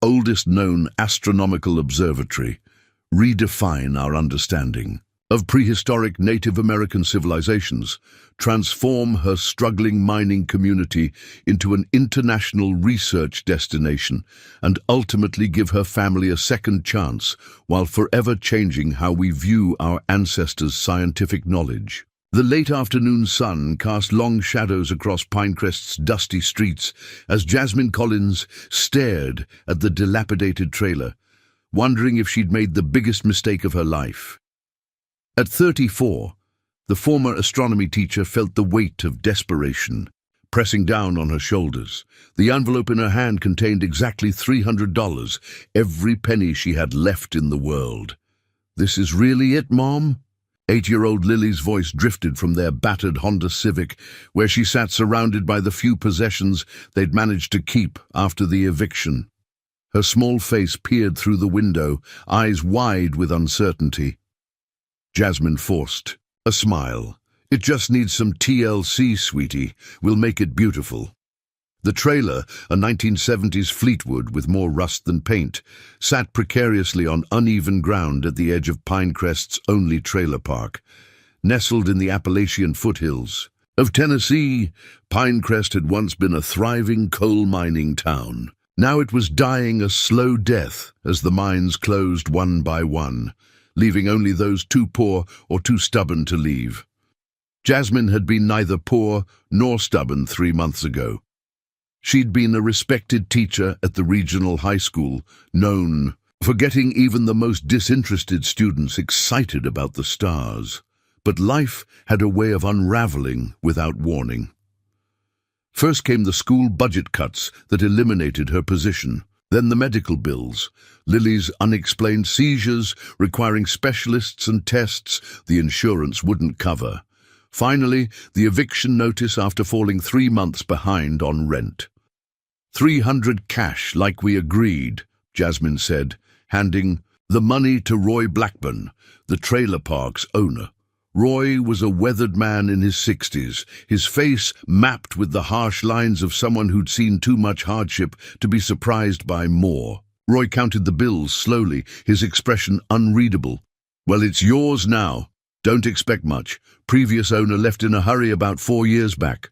oldest known astronomical observatory, redefine our understanding of prehistoric Native American civilizations, transform her struggling mining community into an international research destination, and ultimately give her family a second chance while forever changing how we view our ancestors' scientific knowledge. The late afternoon sun cast long shadows across Pinecrest's dusty streets as Jasmine Collins stared at the dilapidated trailer, wondering if she'd made the biggest mistake of her life. At 34, the former astronomy teacher felt the weight of desperation pressing down on her shoulders. The envelope in her hand contained exactly $300, every penny she had left in the world. "This is really it, Mom?" 8-year-old Lily's voice drifted from their battered Honda Civic, where she sat surrounded by the few possessions they'd managed to keep after the eviction. Her small face peered through the window, eyes wide with uncertainty. Jasmine forced a smile. "It just needs some TLC, sweetie. We'll make it beautiful." The trailer, a 1970s Fleetwood with more rust than paint, sat precariously on uneven ground at the edge of Pinecrest's only trailer park. Nestled in the Appalachian foothills of Tennessee, Pinecrest had once been a thriving coal mining town. Now it was dying a slow death as the mines closed one by one, leaving only those too poor or too stubborn to leave. Jasmine had been neither poor nor stubborn 3 months ago. She'd been a respected teacher at the regional high school, known for getting even the most disinterested students excited about the stars. But life had a way of unraveling without warning. First came the school budget cuts that eliminated her position. Then the medical bills, Lily's unexplained seizures requiring specialists and tests the insurance wouldn't cover. Finally, the eviction notice after falling 3 months behind on rent. $300 cash, like we agreed, Jasmine said, handing the money to Roy Blackburn, the trailer park's owner. Roy was a weathered man in his 60s, his face mapped with the harsh lines of someone who'd seen too much hardship to be surprised by more. Roy counted the bills slowly, his expression unreadable. "Well, it's yours now. Don't expect much. Previous owner left in a hurry about 4 years back."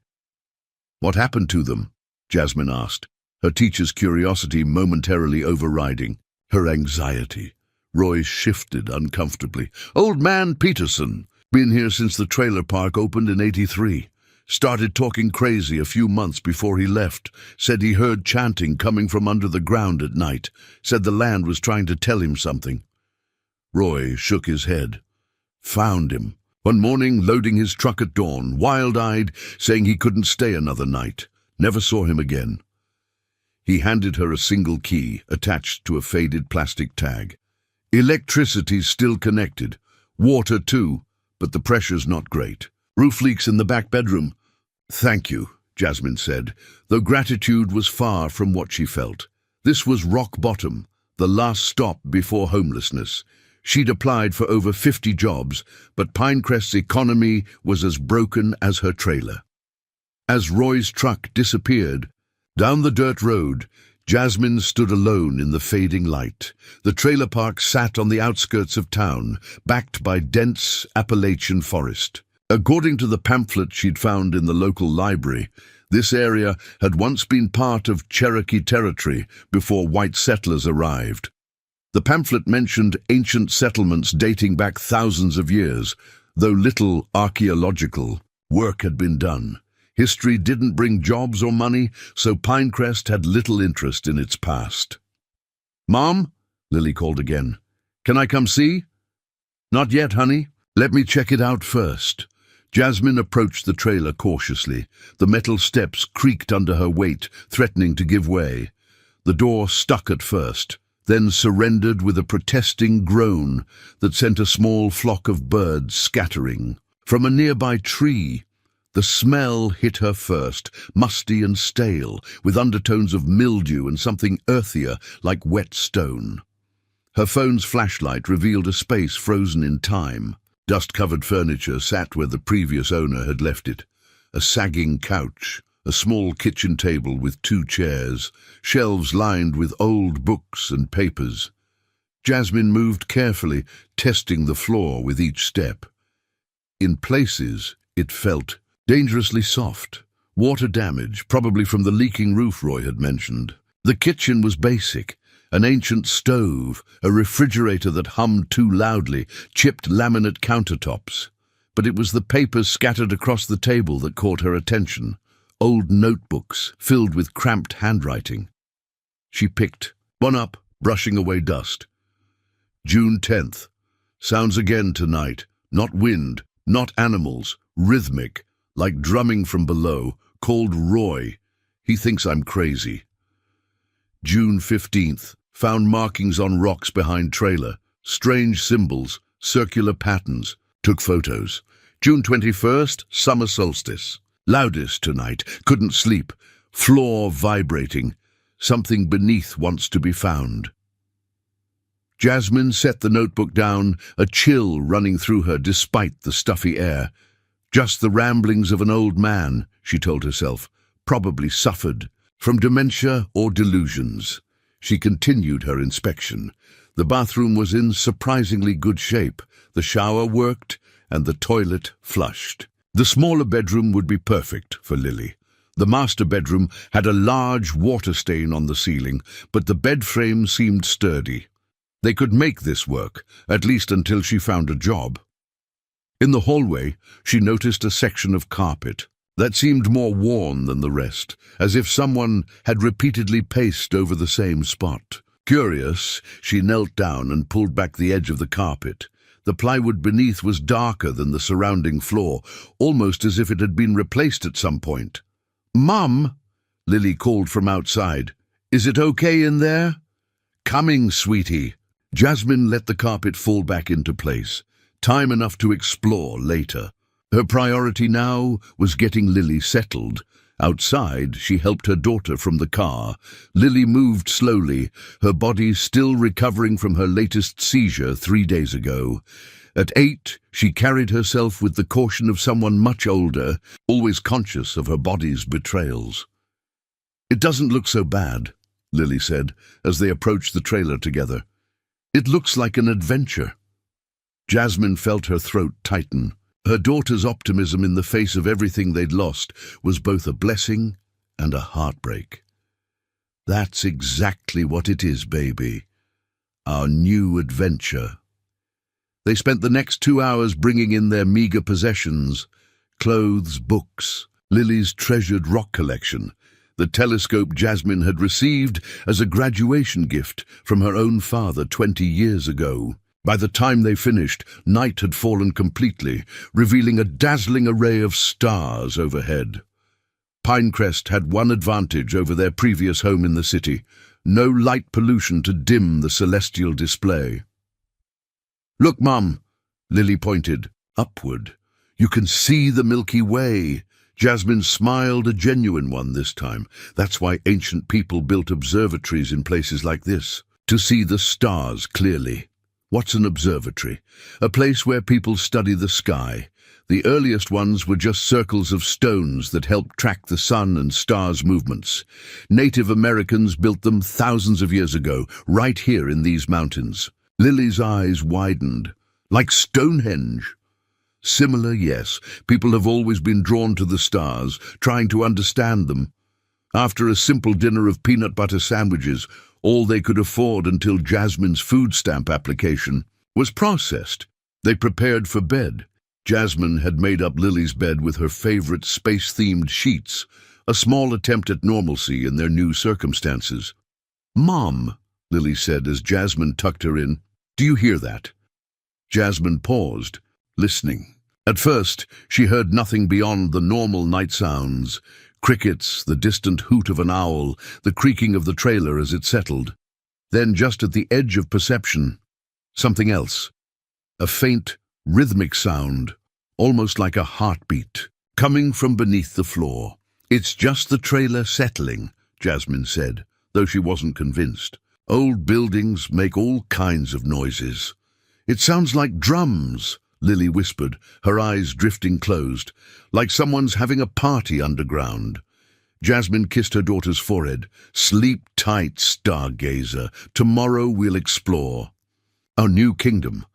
"What happened to them?" Jasmine asked, her teacher's curiosity momentarily overriding her anxiety. Roy shifted uncomfortably. "Old man Peterson. Been here since the trailer park opened in '83. Started talking crazy a few months before he left. Said he heard chanting coming from under the ground at night. Said the land was trying to tell him something." Roy shook his head. "Found him one morning loading his truck at dawn, wild-eyed, saying he couldn't stay another night. Never saw him again." He handed her a single key attached to a faded plastic tag. "Electricity's still connected. Water too, but the pressure's not great. Roof leaks in the back bedroom." "Thank you," Jasmine said, though gratitude was far from what she felt. This was rock bottom, the last stop before homelessness. She'd applied for over 50 jobs, but Pinecrest's economy was as broken as her trailer. As Roy's truck disappeared down the dirt road, Jasmine stood alone in the fading light. The trailer park sat on the outskirts of town, backed by dense Appalachian forest. According to the pamphlet she'd found in the local library, this area had once been part of Cherokee territory before white settlers arrived. The pamphlet mentioned ancient settlements dating back thousands of years, though little archaeological work had been done. History didn't bring jobs or money, so Pinecrest had little interest in its past. "Mom?" Lily called again. "Can I come see?" "Not yet, honey. Let me check it out first." Jasmine approached the trailer cautiously. The metal steps creaked under her weight, threatening to give way. The door stuck at first, then surrendered with a protesting groan that sent a small flock of birds scattering. From a nearby tree, the smell hit her first, musty and stale, with undertones of mildew and something earthier like wet stone. Her phone's flashlight revealed a space frozen in time. Dust-covered furniture sat where the previous owner had left it. A sagging couch, A small kitchen table with 2 chairs, shelves lined with old books and papers. Jasmine moved carefully, testing the floor with each step. In places, it felt dangerously soft. Water damage, probably from the leaking roof Roy had mentioned. The kitchen was basic. An ancient stove, a refrigerator that hummed too loudly, chipped laminate countertops. But it was the papers scattered across the table that caught her attention. Old notebooks filled with cramped handwriting. She picked one up, brushing away dust. June 10th. Sounds again tonight. Not wind, not animals, rhythmic, like drumming from below, called Roy. He thinks I'm crazy. June 15th. Found markings on rocks behind trailer. Strange symbols, circular patterns. Took photos. June 21st. Summer solstice. Loudest tonight. Couldn't sleep. Floor vibrating. Something beneath wants to be found. Jasmine set the notebook down, a chill running through her despite the stuffy air. Just the ramblings of an old man, she told herself, probably suffered from dementia or delusions. She continued her inspection. The bathroom was in surprisingly good shape. The shower worked and the toilet flushed. The smaller bedroom would be perfect for Lily. The master bedroom had a large water stain on the ceiling, but the bed frame seemed sturdy. They could make this work, at least until she found a job. In the hallway, she noticed a section of carpet that seemed more worn than the rest, as if someone had repeatedly paced over the same spot. Curious, she knelt down and pulled back the edge of the carpet. The plywood beneath was darker than the surrounding floor, almost as if it had been replaced at some point. "Mum," Lily called from outside. "Is it okay in there?" "Coming, sweetie." Jasmine let the carpet fall back into place. Time enough to explore later. Her priority now was getting Lily settled. Outside, she helped her daughter from the car. Lily moved slowly, her body still recovering from her latest seizure 3 days ago. At 8, she carried herself with the caution of someone much older, always conscious of her body's betrayals. "It doesn't look so bad," Lily said, as they approached the trailer together. "It looks like an adventure." Jasmine felt her throat tighten. Her daughter's optimism in the face of everything they'd lost was both a blessing and a heartbreak. "That's exactly what it is, baby. Our new adventure." They spent the next 2 hours bringing in their meager possessions: clothes, books, Lily's treasured rock collection, the telescope Jasmine had received as a graduation gift from her own father 20 years ago. By the time they finished, night had fallen completely, revealing a dazzling array of stars overhead. Pinecrest had one advantage over their previous home in the city: no light pollution to dim the celestial display. "Look, Mum," Lily pointed. "Upward. You can see the Milky Way." Jasmine smiled, a genuine one this time. That's why ancient people built observatories in places like this, to see the stars clearly. What's an observatory? A place where people study the sky. The earliest ones were just circles of stones that helped track the sun and stars' movements. Native Americans built them thousands of years ago, right here in these mountains. Lily's eyes widened. Like Stonehenge. Similar, yes. People have always been drawn to the stars, trying to understand them. After a simple dinner of peanut butter sandwiches, all they could afford until Jasmine's food stamp application was processed, they prepared for bed. Jasmine had made up Lily's bed with her favorite space-themed sheets, a small attempt at normalcy in their new circumstances. "Mom," Lily said as Jasmine tucked her in, "do you hear that?" Jasmine paused, listening. At first, she heard nothing beyond the normal night sounds: crickets, the distant hoot of an owl, the creaking of the trailer as it settled. Then, just at the edge of perception, something else. A faint, rhythmic sound, almost like a heartbeat, coming from beneath the floor. "It's just the trailer settling," Jasmine said, though she wasn't convinced. "Old buildings make all kinds of noises." "It sounds like drums," Lily whispered, her eyes drifting closed, "like someone's having a party underground." Jasmine kissed her daughter's forehead. "Sleep tight, stargazer. Tomorrow we'll explore our new kingdom."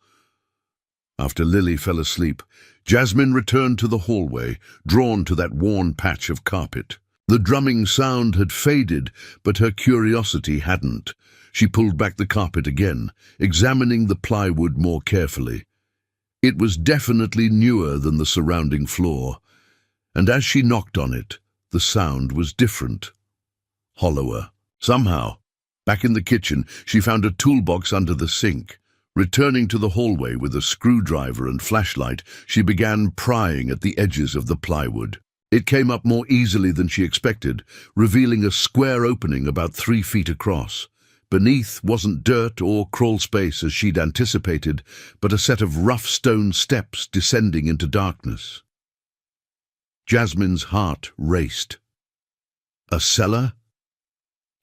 After Lily fell asleep, Jasmine returned to the hallway, drawn to that worn patch of carpet. The drumming sound had faded, but her curiosity hadn't. She pulled back the carpet again, examining the plywood more carefully. It was definitely newer than the surrounding floor, and as she knocked on it, the sound was different, hollower. Somehow, back in the kitchen, she found a toolbox under the sink. Returning to the hallway with a screwdriver and flashlight, she began prying at the edges of the plywood. It came up more easily than she expected, revealing a square opening about 3 feet across. Beneath wasn't dirt or crawl space as she'd anticipated, but a set of rough stone steps descending into darkness. Jasmine's heart raced. A cellar?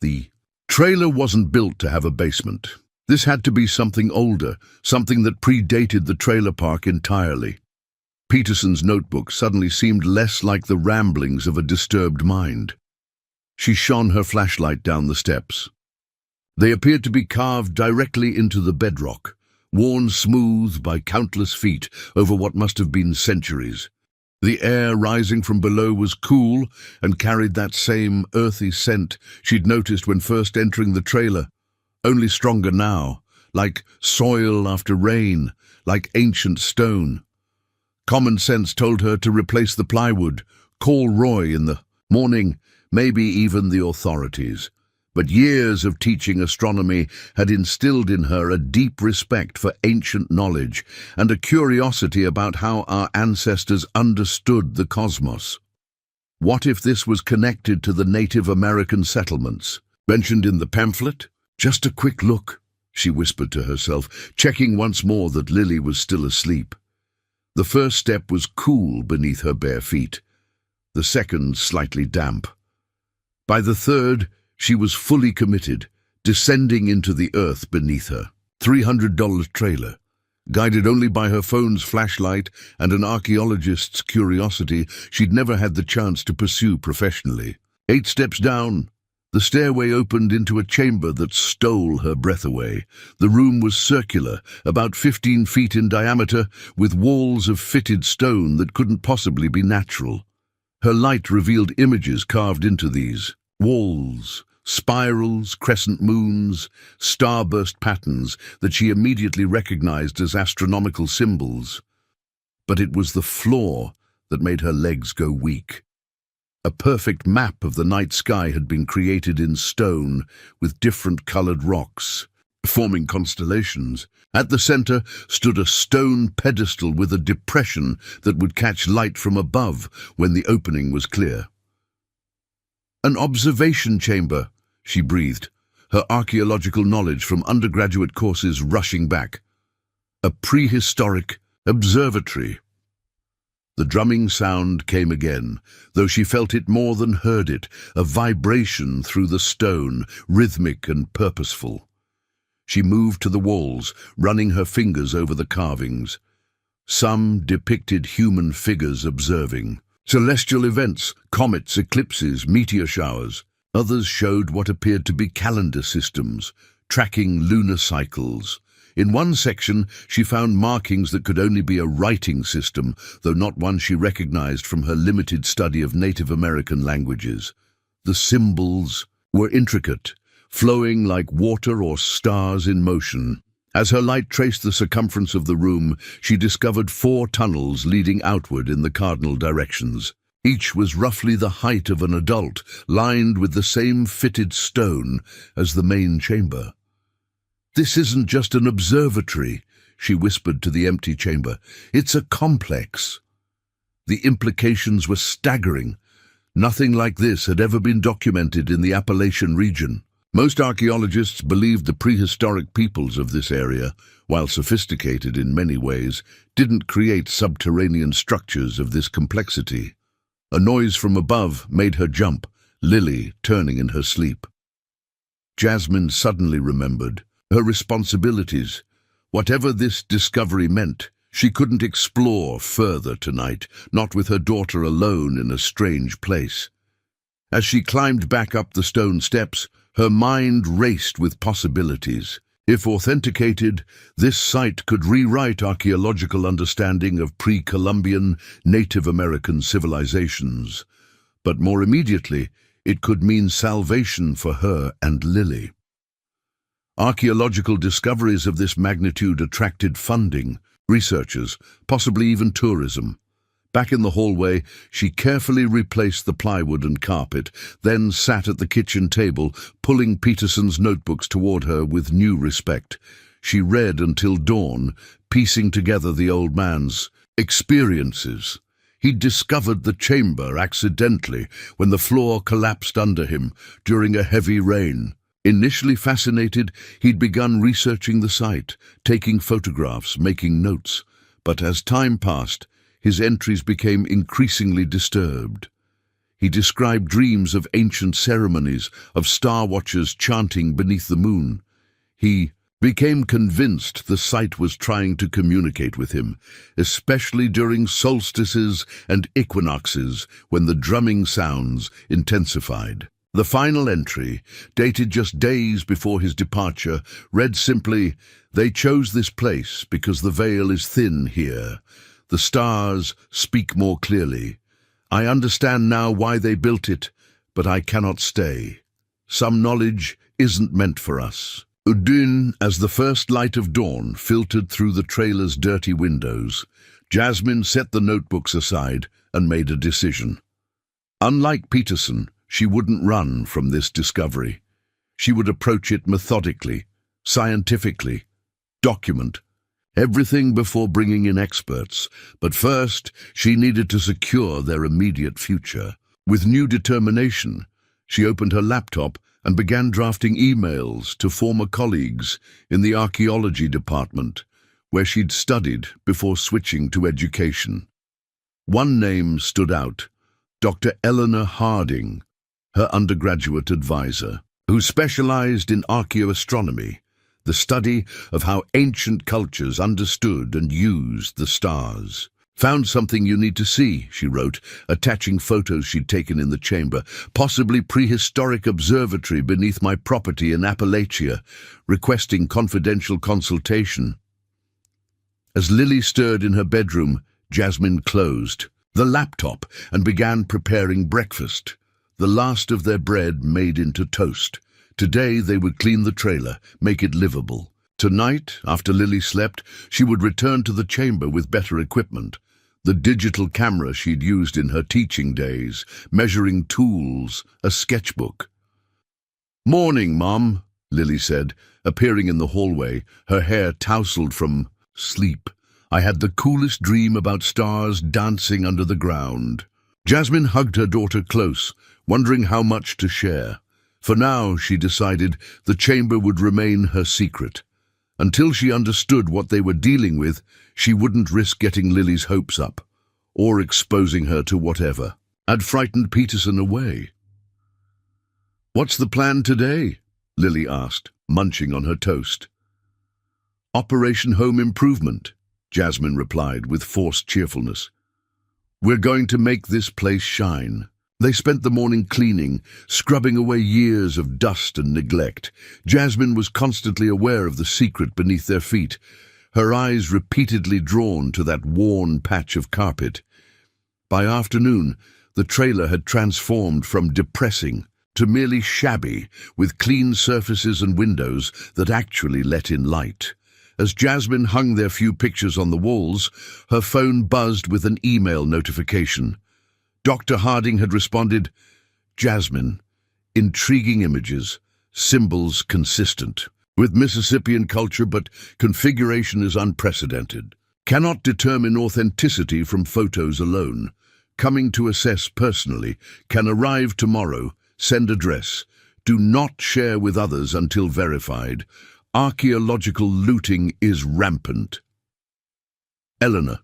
The trailer wasn't built to have a basement. This had to be something older, something that predated the trailer park entirely. Peterson's notebook suddenly seemed less like the ramblings of a disturbed mind. She shone her flashlight down the steps. They appeared to be carved directly into the bedrock, worn smooth by countless feet over what must have been centuries. The air rising from below was cool and carried that same earthy scent she'd noticed when first entering the trailer, only stronger now, like soil after rain, like ancient stone. Common sense told her to replace the plywood, call Roy in the morning, maybe even the authorities. But years of teaching astronomy had instilled in her a deep respect for ancient knowledge and a curiosity about how our ancestors understood the cosmos. What if this was connected to the Native American settlements, mentioned in the pamphlet? "Just a quick look," she whispered to herself, checking once more that Lily was still asleep. The first step was cool beneath her bare feet, the second slightly damp. By the third, she was fully committed, descending into the earth beneath her. $300 trailer. Guided only by her phone's flashlight and an archaeologist's curiosity she'd never had the chance to pursue professionally. 8 steps down. The stairway opened into a chamber that stole her breath away. The room was circular, about 15 feet in diameter, with walls of fitted stone that couldn't possibly be natural. Her light revealed images carved into these walls, spirals, crescent moons, starburst patterns that she immediately recognized as astronomical symbols. But it was the floor that made her legs go weak. A perfect map of the night sky had been created in stone with different colored rocks, forming constellations. At the center stood a stone pedestal with a depression that would catch light from above when the opening was clear. "An observation chamber," she breathed, her archaeological knowledge from undergraduate courses rushing back. "A prehistoric observatory." The drumming sound came again, though she felt it more than heard it, a vibration through the stone, rhythmic and purposeful. She moved to the walls, running her fingers over the carvings. Some depicted human figures observing celestial events, comets, eclipses, meteor showers. Others showed what appeared to be calendar systems, tracking lunar cycles. In one section, she found markings that could only be a writing system, though not one she recognized from her limited study of Native American languages. The symbols were intricate, flowing like water or stars in motion. As her light traced the circumference of the room, she discovered 4 tunnels leading outward in the cardinal directions. Each was roughly the height of an adult, lined with the same fitted stone as the main chamber. "This isn't just an observatory," she whispered to the empty chamber. "It's a complex." The implications were staggering. Nothing like this had ever been documented in the Appalachian region. Most archaeologists believed the prehistoric peoples of this area, while sophisticated in many ways, didn't create subterranean structures of this complexity. A noise from above made her jump, Lily turning in her sleep. Jasmine suddenly remembered her responsibilities. Whatever this discovery meant, she couldn't explore further tonight, not with her daughter alone in a strange place. As she climbed back up the stone steps, her mind raced with possibilities. If authenticated, this site could rewrite archaeological understanding of pre-Columbian Native American civilizations. But more immediately, it could mean salvation for her and Lily. Archaeological discoveries of this magnitude attracted funding, researchers, possibly even tourism. Back in the hallway, she carefully replaced the plywood and carpet, then sat at the kitchen table, pulling Peterson's notebooks toward her with new respect. She read until dawn, piecing together the old man's experiences. He'd discovered the chamber accidentally when the floor collapsed under him during a heavy rain. Initially fascinated, he'd begun researching the site, taking photographs, making notes. But as time passed, his entries became increasingly disturbed. He described dreams of ancient ceremonies, of star watchers chanting beneath the moon. He became convinced the site was trying to communicate with him, especially during solstices and equinoxes when the drumming sounds intensified. The final entry, dated just days before his departure, read simply, "They chose this place because the veil is thin here. The stars speak more clearly. I understand now why they built it, but I cannot stay. Some knowledge isn't meant for us." Udun, as the first light of dawn filtered through the trailer's dirty windows, Jasmine set the notebooks aside and made a decision. Unlike Peterson, she wouldn't run from this discovery. She would approach it methodically, scientifically, document everything before bringing in experts, but first she needed to secure their immediate future. With new determination, she opened her laptop and began drafting emails to former colleagues in the archaeology department, where she'd studied before switching to education. One name stood out, Dr. Eleanor Harding, her undergraduate advisor, who specialized in archaeoastronomy, the study of how ancient cultures understood and used the stars. "Found something you need to see," she wrote, attaching photos she'd taken in the chamber. "Possibly prehistoric observatory beneath my property in Appalachia, requesting confidential consultation." As Lily stirred in her bedroom, Jasmine closed the laptop and began preparing breakfast, the last of their bread made into toast. Today they would clean the trailer, make it livable. Tonight, after Lily slept, she would return to the chamber with better equipment. The digital camera she'd used in her teaching days, measuring tools, a sketchbook. "Morning, Mom," Lily said, appearing in the hallway, her hair tousled from sleep. "I had the coolest dream about stars dancing under the ground." Jasmine hugged her daughter close, wondering how much to share. For now, she decided, the chamber would remain her secret. Until she understood what they were dealing with, she wouldn't risk getting Lily's hopes up, or exposing her to whatever had frightened Peterson away. "What's the plan today?" Lily asked, munching on her toast. "Operation Home Improvement," Jasmine replied with forced cheerfulness. "We're going to make this place shine." They spent the morning cleaning, scrubbing away years of dust and neglect. Jasmine was constantly aware of the secret beneath their feet, her eyes repeatedly drawn to that worn patch of carpet. By afternoon, the trailer had transformed from depressing to merely shabby, with clean surfaces and windows that actually let in light. As Jasmine hung their few pictures on the walls, her phone buzzed with an email notification. Dr. Harding had responded, "Jasmine, intriguing images, symbols consistent with Mississippian culture, but configuration is unprecedented. Cannot determine authenticity from photos alone. Coming to assess personally. Can arrive tomorrow. Send address. Do not share with others until verified. Archaeological looting is rampant. Eleanor."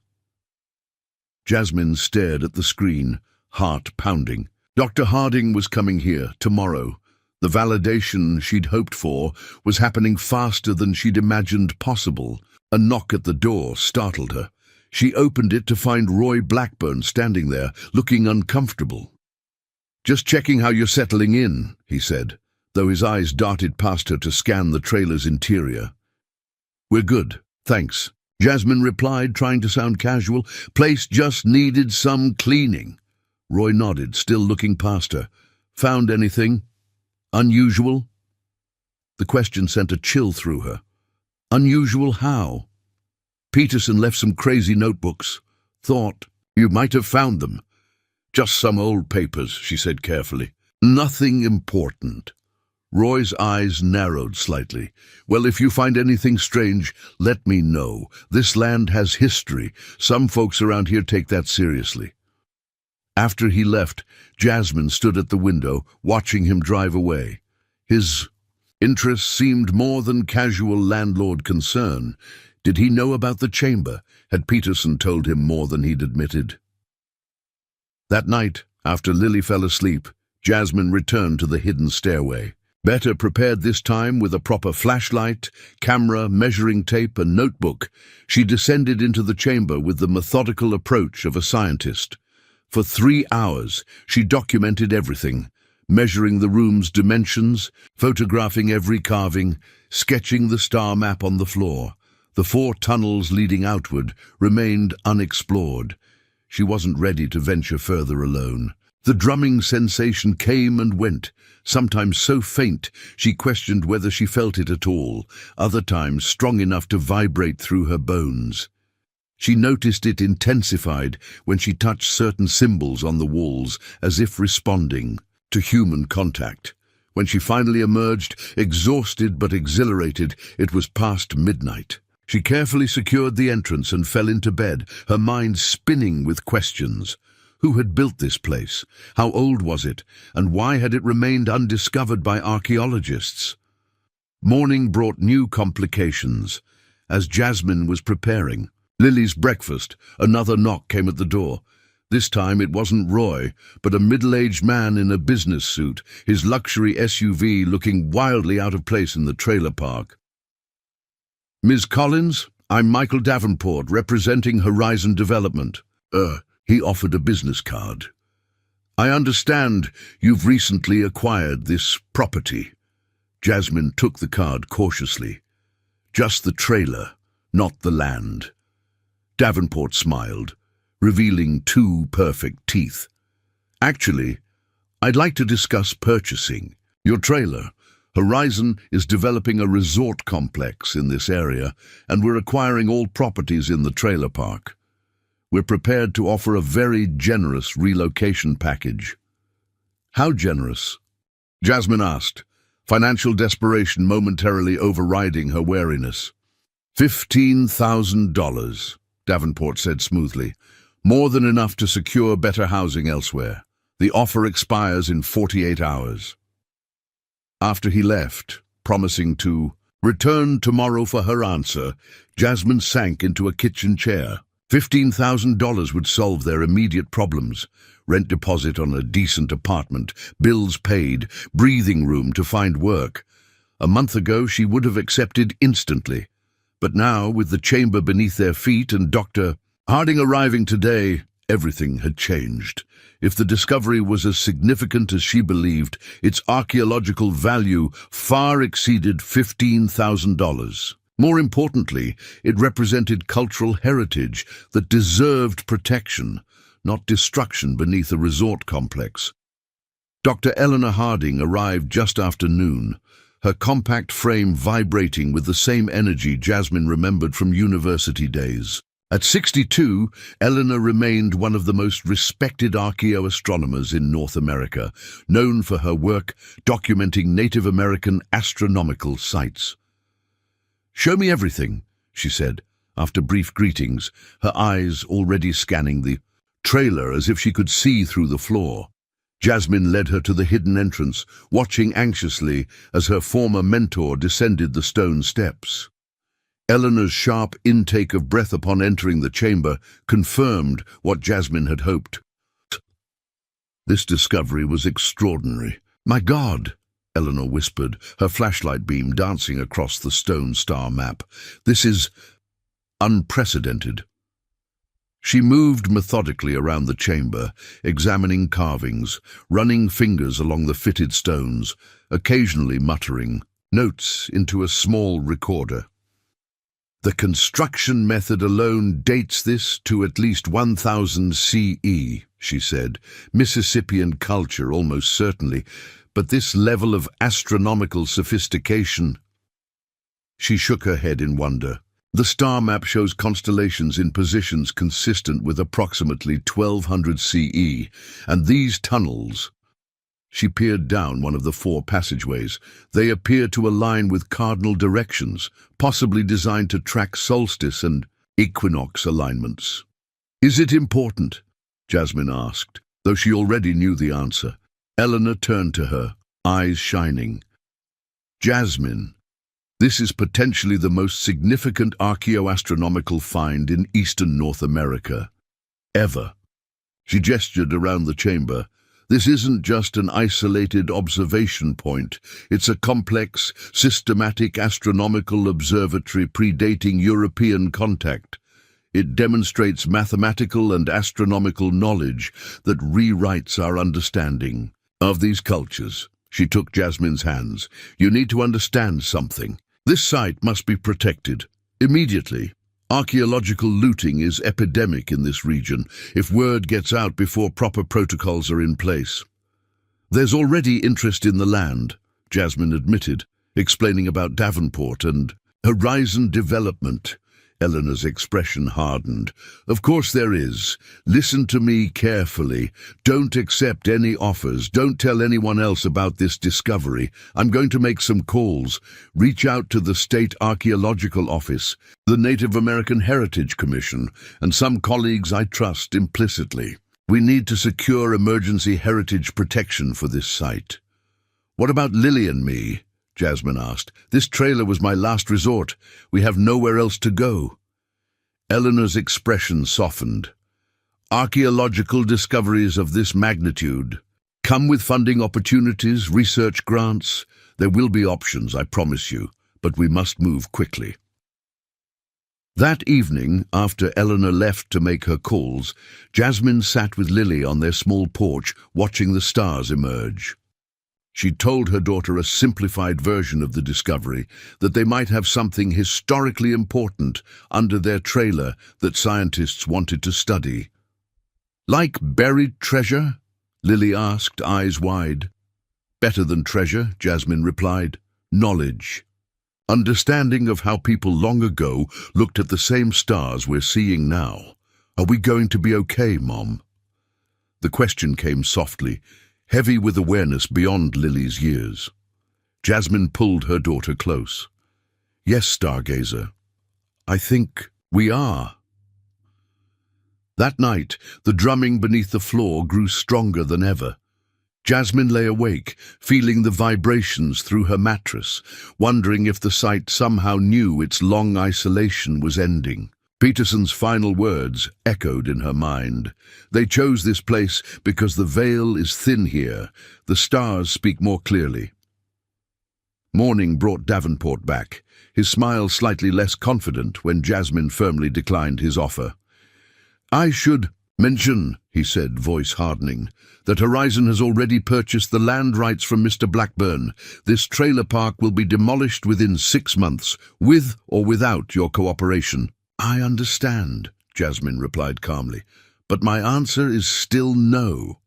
Jasmine stared at the screen, heart pounding. Dr. Harding was coming here tomorrow. The validation she'd hoped for was happening faster than she'd imagined possible. A knock at the door startled her. She opened it to find Roy Blackburn standing there, looking uncomfortable. "Just checking how you're settling in," he said, though his eyes darted past her to scan the trailer's interior. "We're good, thanks," Jasmine replied, trying to sound casual. "Place just needed some cleaning." Roy nodded, still looking past her. "Found anything unusual?" The question sent a chill through her. Unusual how? "Peterson left some crazy notebooks. Thought you might have found them." "Just some old papers," she said carefully. "Nothing important." Roy's eyes narrowed slightly. "Well, if you find anything strange, let me know. This land has history. Some folks around here take that seriously." After he left, Jasmine stood at the window, watching him drive away. His interest seemed more than casual landlord concern. Did he know about the chamber? Had Peterson told him more than he'd admitted? That night, after Lily fell asleep, Jasmine returned to the hidden stairway. Better prepared this time with a proper flashlight, camera, measuring tape, and notebook, she descended into the chamber with the methodical approach of a scientist. For 3 hours, she documented everything, measuring the room's dimensions, photographing every carving, sketching the star map on the floor. The 4 tunnels leading outward remained unexplored. She wasn't ready to venture further alone. The drumming sensation came and went, sometimes so faint she questioned whether she felt it at all, other times strong enough to vibrate through her bones. She noticed it intensified when she touched certain symbols on the walls, as if responding to human contact. When she finally emerged, exhausted but exhilarated, it was past midnight. She carefully secured the entrance and fell into bed, her mind spinning with questions. Who had built this place? How old was it? And why had it remained undiscovered by archaeologists? Morning brought new complications. As Jasmine was preparing Lily's breakfast, another knock came at the door. This time it wasn't Roy, but a middle-aged man in a business suit, his luxury SUV looking wildly out of place in the trailer park. "Ms. Collins, I'm Michael Davenport, representing Horizon Development." He offered a business card. "I understand you've recently acquired this property." Jasmine took the card cautiously. "Just the trailer, not the land." Davenport smiled, revealing 2 perfect teeth. "Actually, I'd like to discuss purchasing your trailer. Horizon is developing a resort complex in this area, and we're acquiring all properties in the trailer park. We're prepared to offer a very generous relocation package." "How generous?" Jasmine asked, financial desperation momentarily overriding her wariness. $15,000, Davenport said smoothly. "More than enough to secure better housing elsewhere. The offer expires in 48 hours. After he left, promising to return tomorrow for her answer, Jasmine sank into a kitchen chair. $15,000 would solve their immediate problems. Rent deposit on a decent apartment, bills paid, breathing room to find work. A month ago she would have accepted instantly. But now, with the chamber beneath their feet and Dr. Harding arriving today, everything had changed. If the discovery was as significant as she believed, its archaeological value far exceeded $15,000. More importantly, it represented cultural heritage that deserved protection, not destruction beneath a resort complex. Dr. Eleanor Harding arrived just after noon, her compact frame vibrating with the same energy Jasmine remembered from university days. At 62, Eleanor remained one of the most respected archaeoastronomers in North America, known for her work documenting Native American astronomical sites. "Show me everything," she said, after brief greetings, her eyes already scanning the trailer as if she could see through the floor. Jasmine led her to the hidden entrance, watching anxiously as her former mentor descended the stone steps. Eleanor's sharp intake of breath upon entering the chamber confirmed what Jasmine had hoped. This discovery was extraordinary. "My God," Eleanor whispered, her flashlight beam dancing across the stone star map. "This is unprecedented." She moved methodically around the chamber, examining carvings, running fingers along the fitted stones, occasionally muttering notes into a small recorder. The construction method alone dates this to at least 1000 CE, she said. Mississippian culture, almost certainly, but this level of astronomical sophistication. She shook her head in wonder. The star map shows constellations in positions consistent with approximately 1200 CE, and these tunnels. She peered down one of the 4 passageways. They appear to align with cardinal directions, possibly designed to track solstice and equinox alignments. "Is it important?" Jasmine asked, though she already knew the answer. Eleanor turned to her, eyes shining. "Jasmine, this is potentially the most significant archaeoastronomical find in eastern North America. Ever." She gestured around the chamber. "This isn't just an isolated observation point. It's a complex, systematic astronomical observatory predating European contact. It demonstrates mathematical and astronomical knowledge that rewrites our understanding of these cultures." She took Jasmine's hands. "You need to understand something. This site must be protected. Immediately. Archaeological looting is epidemic in this region if word gets out before proper protocols are in place." "There's already interest in the land," Jasmine admitted, explaining about Davenport and horizon development. Eleanor's expression hardened. "Of course there is. Listen to me carefully. Don't accept any offers. Don't tell anyone else about this discovery. I'm going to make some calls. Reach out to the State Archaeological Office, the Native American Heritage Commission, and some colleagues I trust implicitly. We need to secure emergency heritage protection for this site." "What about Lily and me?" Jasmine asked. "This trailer was my last resort. We have nowhere else to go." Eleanor's expression softened. "Archaeological discoveries of this magnitude come with funding opportunities, research grants. There will be options, I promise you, but we must move quickly." That evening, after Eleanor left to make her calls, Jasmine sat with Lily on their small porch, watching the stars emerge. She told her daughter a simplified version of the discovery, that they might have something historically important under their trailer that scientists wanted to study. "Like buried treasure?" Lily asked, eyes wide. "Better than treasure," Jasmine replied. "Knowledge. Understanding of how people long ago looked at the same stars we're seeing now. Are we going to be okay, Mom?" The question came softly, heavy with awareness beyond Lily's years. Jasmine pulled her daughter close. "Yes, Stargazer. I think we are." That night, the drumming beneath the floor grew stronger than ever. Jasmine lay awake, feeling the vibrations through her mattress, wondering if the site somehow knew its long isolation was ending. Peterson's final words echoed in her mind. "They chose this place because the veil is thin here. The stars speak more clearly." Morning brought Davenport back, his smile slightly less confident when Jasmine firmly declined his offer. "I should mention," he said, voice hardening, "that Horizon has already purchased the land rights from Mr. Blackburn. This trailer park will be demolished within 6 months, with or without your cooperation." "I understand," Jasmine replied calmly, "but my answer is still no."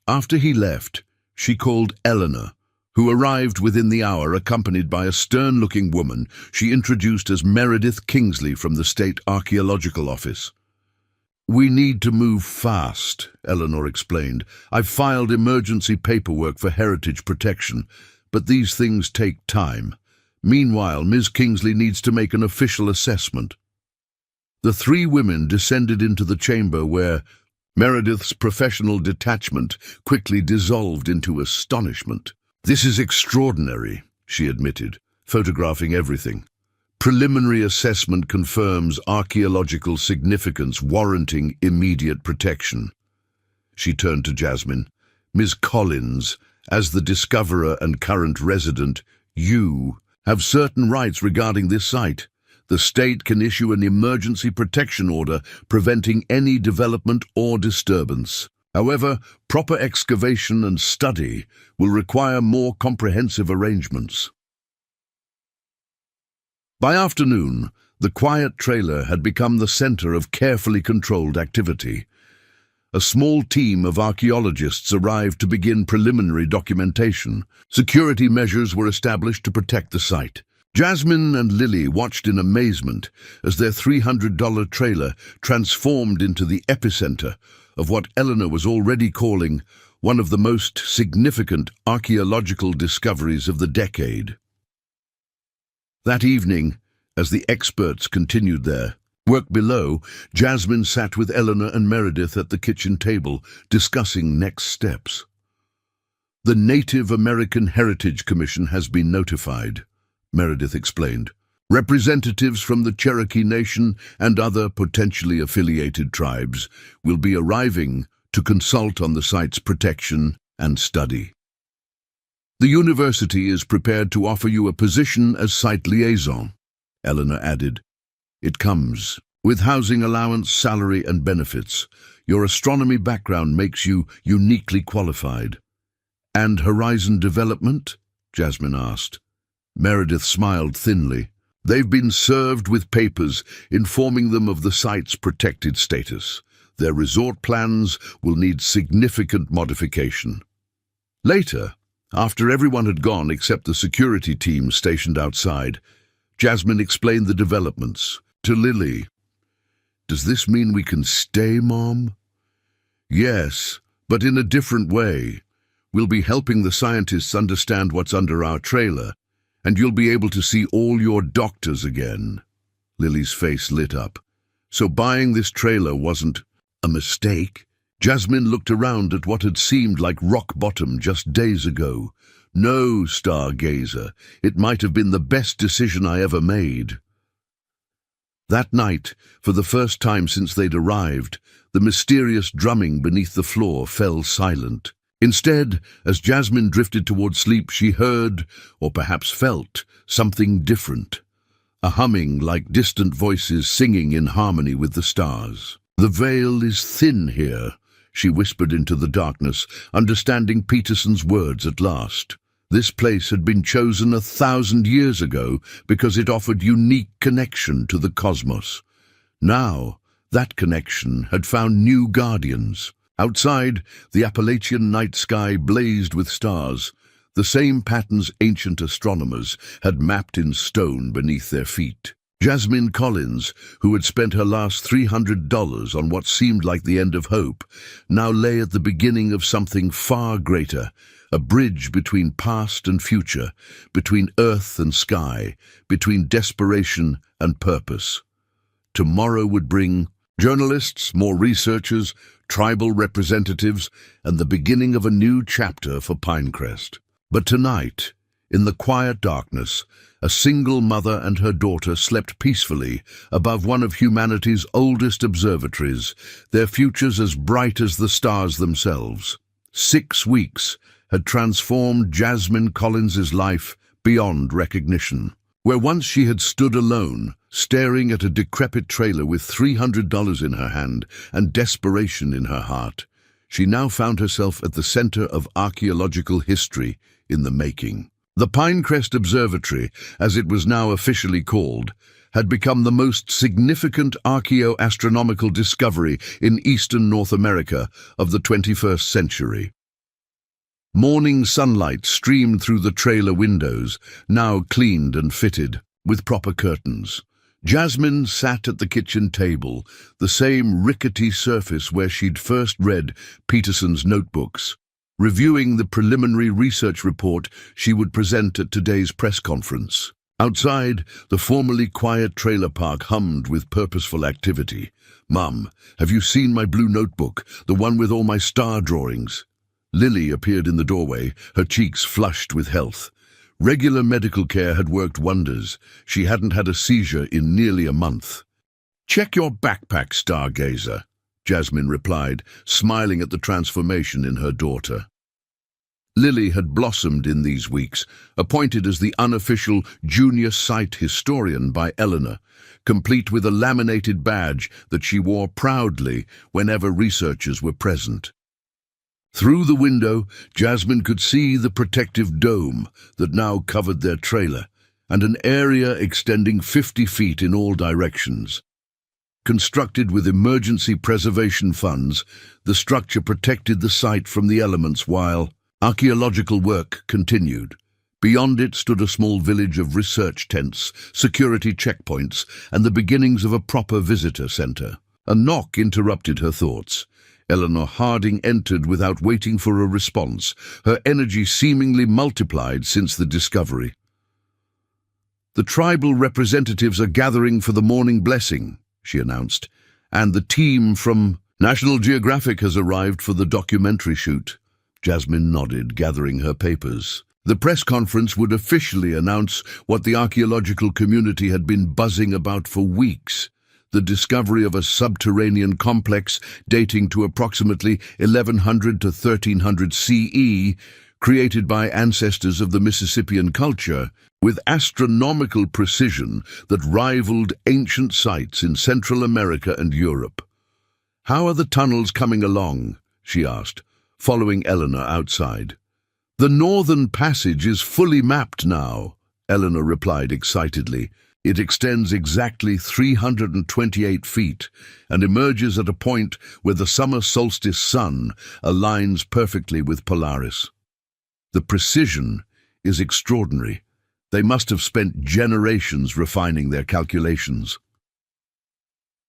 After he left, she called Eleanor, who arrived within the hour accompanied by a stern-looking woman she introduced as Meredith Kingsley from the State Archaeological Office. "We need to move fast," Eleanor explained. "I've filed emergency paperwork for heritage protection, but these things take time. Meanwhile, Ms. Kingsley needs to make an official assessment." The 3 women descended into the chamber where Meredith's professional detachment quickly dissolved into astonishment. "This is extraordinary," she admitted, photographing everything. "Preliminary assessment confirms archaeological significance warranting immediate protection." She turned to Jasmine. "Ms. Collins, as the discoverer and current resident, you have certain rights regarding this site. the state can issue an emergency protection order preventing any development or disturbance. However, proper excavation and study will require more comprehensive arrangements. By afternoon, the quiet trailer had become the center of carefully controlled activity. A small team of archaeologists arrived to begin preliminary documentation. Security measures were established to protect the site. Jasmine and Lily watched in amazement as their $300 trailer transformed into the epicenter of what Eleanor was already calling one of the most significant archaeological discoveries of the decade. That evening, as the experts continued their work below, Jasmine sat with Eleanor and Meredith at the kitchen table, discussing next steps. "The Native American Heritage Commission has been notified," Meredith explained. "Representatives from the Cherokee Nation and other potentially affiliated tribes will be arriving to consult on the site's protection and study. The university is prepared to offer you a position as site liaison," Eleanor added. "It comes with housing allowance, salary and benefits. Your astronomy background makes you uniquely qualified." "And Horizon Development?" Jasmine asked. Meredith smiled thinly. "They've been served with papers informing them of the site's protected status. Their resort plans will need significant modification." Later, after everyone had gone except the security team stationed outside, Jasmine explained the developments to Lily. "Does this mean we can stay, Mom?" "Yes, but in a different way. We'll be helping the scientists understand what's under our trailer, and you'll be able to see all your doctors again." Lily's face lit up. "So buying this trailer wasn't a mistake?" Jasmine looked around at what had seemed like rock bottom just days ago. "No, stargazer, it might have been the best decision I ever made." That night, for the first time since they'd arrived, the mysterious drumming beneath the floor fell silent. Instead, as Jasmine drifted toward sleep, she heard, or perhaps felt, something different. A humming like distant voices singing in harmony with the stars. "The veil is thin here," she whispered into the darkness, understanding Peterson's words at last. This place had been chosen 1,000 years ago because it offered unique connection to the cosmos. Now, that connection had found new guardians. Outside, the Appalachian night sky blazed with stars, the same patterns ancient astronomers had mapped in stone beneath their feet. Jasmine Collins, who had spent her last $300 on what seemed like the end of hope, now lay at the beginning of something far greater, a bridge between past and future, between earth and sky, between desperation and purpose. Tomorrow would bring journalists, more researchers, tribal representatives, and the beginning of a new chapter for Pinecrest. But tonight, in the quiet darkness, a single mother and her daughter slept peacefully above one of humanity's oldest observatories, their futures as bright as the stars themselves. 6 weeks had transformed Jasmine Collins's life beyond recognition. Where once she had stood alone, staring at a decrepit trailer with $300 in her hand and desperation in her heart, she now found herself at the center of archaeological history in the making. The Pinecrest Observatory, as it was now officially called, had become the most significant archaeoastronomical discovery in eastern North America of the 21st century. Morning sunlight streamed through the trailer windows, now cleaned and fitted, with proper curtains. Jasmine sat at the kitchen table, the same rickety surface where she'd first read Peterson's notebooks, reviewing the preliminary research report she would present at today's press conference. Outside, the formerly quiet trailer park hummed with purposeful activity. "Mum, have you seen my blue notebook, the one with all my star drawings?" Lily appeared in the doorway, her cheeks flushed with health. Regular medical care had worked wonders. She hadn't had a seizure in nearly a month. "Check your backpack, stargazer," Jasmine replied, smiling at the transformation in her daughter. Lily had blossomed in these weeks, appointed as the unofficial junior site historian by Eleanor, complete with a laminated badge that she wore proudly whenever researchers were present. Through the window, Jasmine could see the protective dome that now covered their trailer, and an area extending 50 feet in all directions. Constructed with emergency preservation funds, the structure protected the site from the elements while archaeological work continued. Beyond it stood a small village of research tents, security checkpoints, and the beginnings of a proper visitor center. A knock interrupted her thoughts. Eleanor Harding entered without waiting for a response, her energy seemingly multiplied since the discovery. "The tribal representatives are gathering for the morning blessing," she announced, "and the team from National Geographic has arrived for the documentary shoot." Jasmine nodded, gathering her papers. The press conference would officially announce what the archaeological community had been buzzing about for weeks: the discovery of a subterranean complex dating to approximately 1100 to 1300 CE, created by ancestors of the Mississippian culture, with astronomical precision that rivaled ancient sites in Central America and Europe. "How are the tunnels coming along?" she asked, following Eleanor outside. "The northern passage is fully mapped now," Eleanor replied excitedly. "It extends exactly 328 feet and emerges at a point where the summer solstice sun aligns perfectly with Polaris. The precision is extraordinary. They must have spent generations refining their calculations."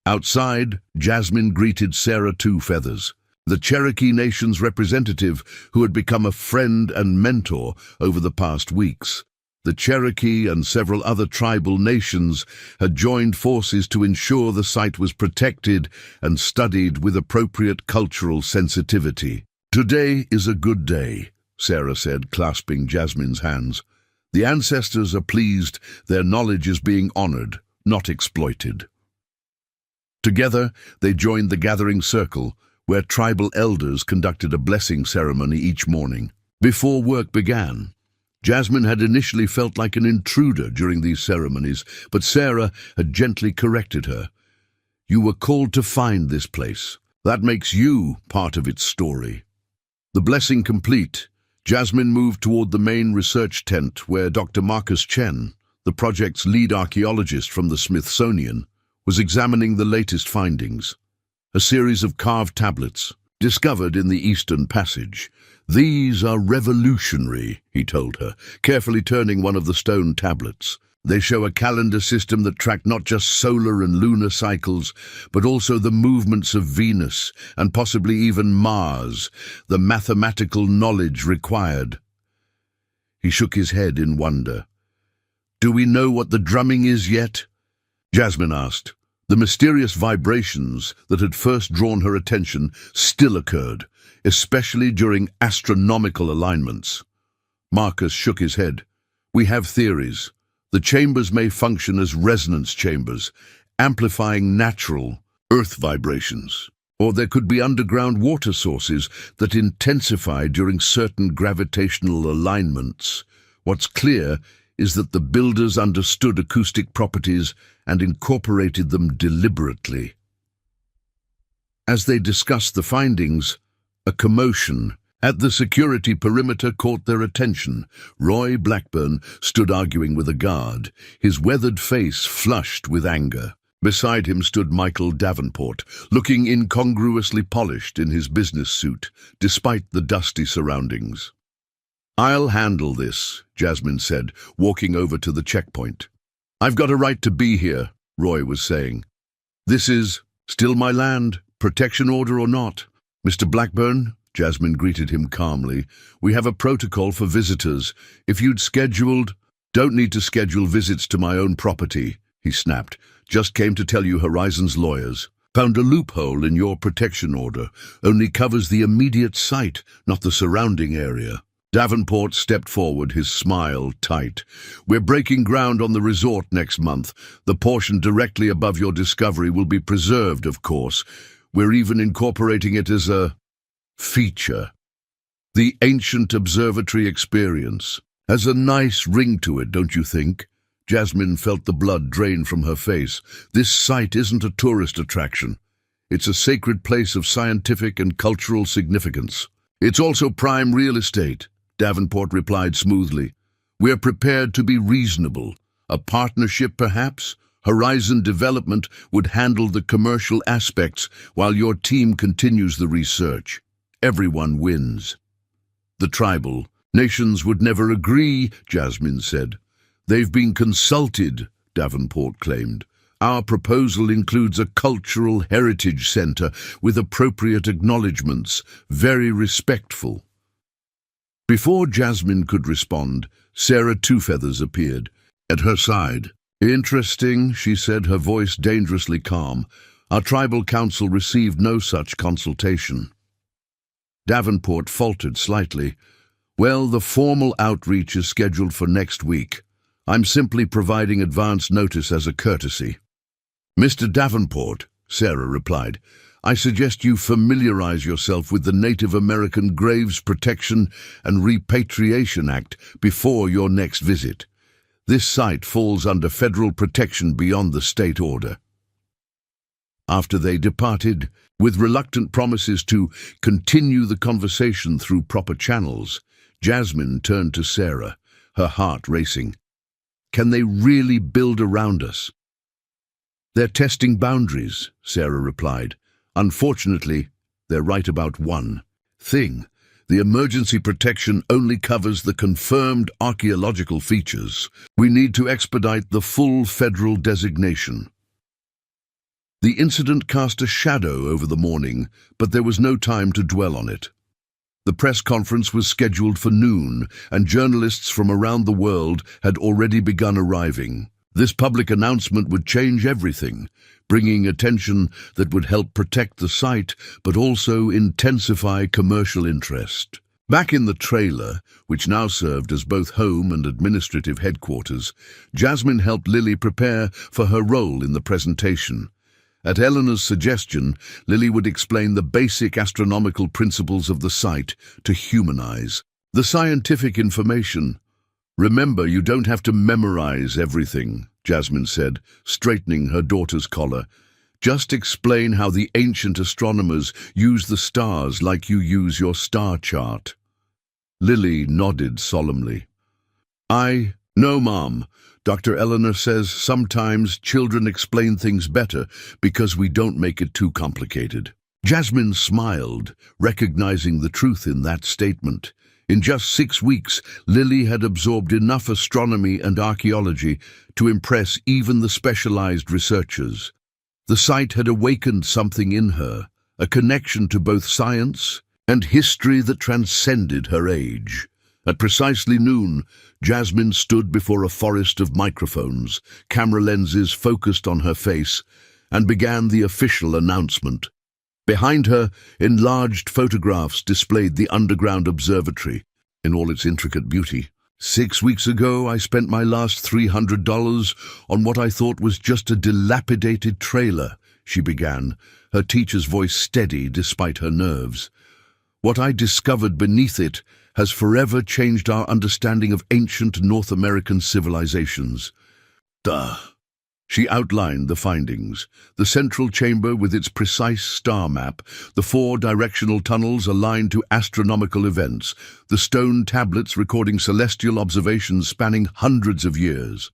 Outside, Jasmine greeted Sarah Two Feathers, the Cherokee Nation's representative who had become a friend and mentor over the past weeks. The Cherokee and several other tribal nations had joined forces to ensure the site was protected and studied with appropriate cultural sensitivity. "Today is a good day," Sarah said, clasping Jasmine's hands. "The ancestors are pleased their knowledge is being honored, not exploited." Together, they joined the gathering circle, where tribal elders conducted a blessing ceremony each morning. Before work began, Jasmine had initially felt like an intruder during these ceremonies, but Sarah had gently corrected her. "You were called to find this place. That makes you part of its story." The blessing complete, Jasmine moved toward the main research tent where Dr. Marcus Chen, the project's lead archaeologist from the Smithsonian, was examining the latest findings. A series of carved tablets, discovered in the Eastern Passage. "These are revolutionary," he told her, carefully turning one of the stone tablets. "They show a calendar system that tracked not just solar and lunar cycles, but also the movements of Venus and possibly even Mars, the mathematical knowledge required." He shook his head in wonder. "Do we know what the drumming is yet?" Jasmine asked. The mysterious vibrations that had first drawn her attention still occurred, especially during astronomical alignments. Marcus shook his head. "We have theories. The chambers may function as resonance chambers, amplifying natural Earth vibrations. Or there could be underground water sources that intensify during certain gravitational alignments. What's clear is that the builders understood acoustic properties and incorporated them deliberately." As they discussed the findings, a commotion at the security perimeter caught their attention. Roy Blackburn stood arguing with a guard, his weathered face flushed with anger. Beside him stood Michael Davenport, looking incongruously polished in his business suit, despite the dusty surroundings. "I'll handle this," Jasmine said, walking over to the checkpoint. "I've got a right to be here," Roy was saying. "This is still my land, protection order or not." "Mr. Blackburn," Jasmine greeted him calmly, "we have a protocol for visitors. If you'd scheduled—" "Don't need to schedule visits to my own property," he snapped. "Just came to tell you Horizon's lawyers found a loophole in your protection order. Only covers the immediate site, not the surrounding area." Davenport stepped forward, his smile tight. "We're breaking ground on the resort next month. The portion directly above your discovery will be preserved, of course. We're even incorporating it as a feature." The ancient observatory experience has a nice ring to it, don't you think? Jasmine felt the blood drain from her face. This site isn't a tourist attraction. It's a sacred place of scientific and cultural significance. It's also prime real estate, Davenport replied smoothly. We're prepared to be reasonable. A partnership, perhaps? Horizon Development would handle the commercial aspects while your team continues the research. Everyone wins. The tribal nations would never agree, Jasmine said. They've been consulted, Davenport claimed. Our proposal includes a cultural heritage center with appropriate acknowledgements, very respectful. Before Jasmine could respond, Sarah Twofeathers appeared. At her side, interesting, she said, her voice dangerously calm. Our tribal council received no such consultation. Davenport faltered slightly. Well, the formal outreach is scheduled for next week. I'm simply providing advance notice as a courtesy. Mr. Davenport, Sarah replied, I suggest you familiarize yourself with the Native American Graves Protection and Repatriation Act before your next visit. This site falls under federal protection beyond the state order. After they departed, with reluctant promises to continue the conversation through proper channels, Jasmine turned to Sarah, her heart racing. Can they really build around us? They're testing boundaries, Sarah replied. Unfortunately, they're right about one thing. The emergency protection only covers the confirmed archaeological features. We need to expedite the full federal designation. The incident cast a shadow over the morning, but there was no time to dwell on it. The press conference was scheduled for noon, and journalists from around the world had already begun arriving. This public announcement would change everything, bringing attention that would help protect the site, but also intensify commercial interest. Back in the trailer, which now served as both home and administrative headquarters, Jasmine helped Lily prepare for her role in the presentation. At Eleanor's suggestion, Lily would explain the basic astronomical principles of the site to humanize the scientific information. Remember, you don't have to memorize everything, Jasmine said, straightening her daughter's collar. Just explain how the ancient astronomers use the stars like you use your star chart. Lily nodded solemnly. No, Mom. Dr. Eleanor says sometimes children explain things better because we don't make it too complicated. Jasmine smiled, recognizing the truth in that statement. In just 6 weeks, Lily had absorbed enough astronomy and archaeology to impress even the specialized researchers. The site had awakened something in her, a connection to both science and history that transcended her age. At precisely noon, Jasmine stood before a forest of microphones, camera lenses focused on her face, and began the official announcement. Behind her, enlarged photographs displayed the underground observatory in all its intricate beauty. 6 weeks ago, I spent my last $300 on what I thought was just a dilapidated trailer, she began, her teacher's voice steady despite her nerves. What I discovered beneath it has forever changed our understanding of ancient North American civilizations. She outlined the findings: the central chamber with its precise star map, the 4 directional tunnels aligned to astronomical events, the stone tablets recording celestial observations spanning hundreds of years.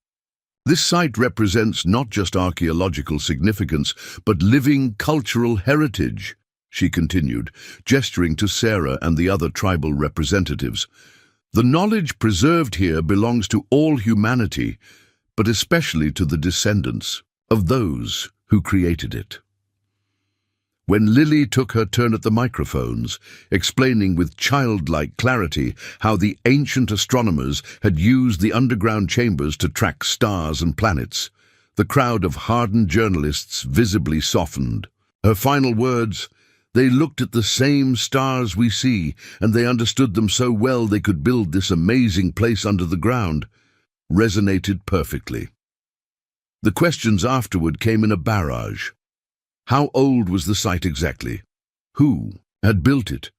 This site represents not just archaeological significance, but living cultural heritage, she continued, gesturing to Sarah and the other tribal representatives. The knowledge preserved here belongs to all humanity, but especially to the descendants of those who created it. When Lily took her turn at the microphones, explaining with childlike clarity how the ancient astronomers had used the underground chambers to track stars and planets, the crowd of hardened journalists visibly softened. Her final words, "They looked at the same stars we see, and they understood them so well they could build this amazing place under the ground," resonated perfectly. The questions afterward came in a barrage. How old was the site exactly? Who had built it?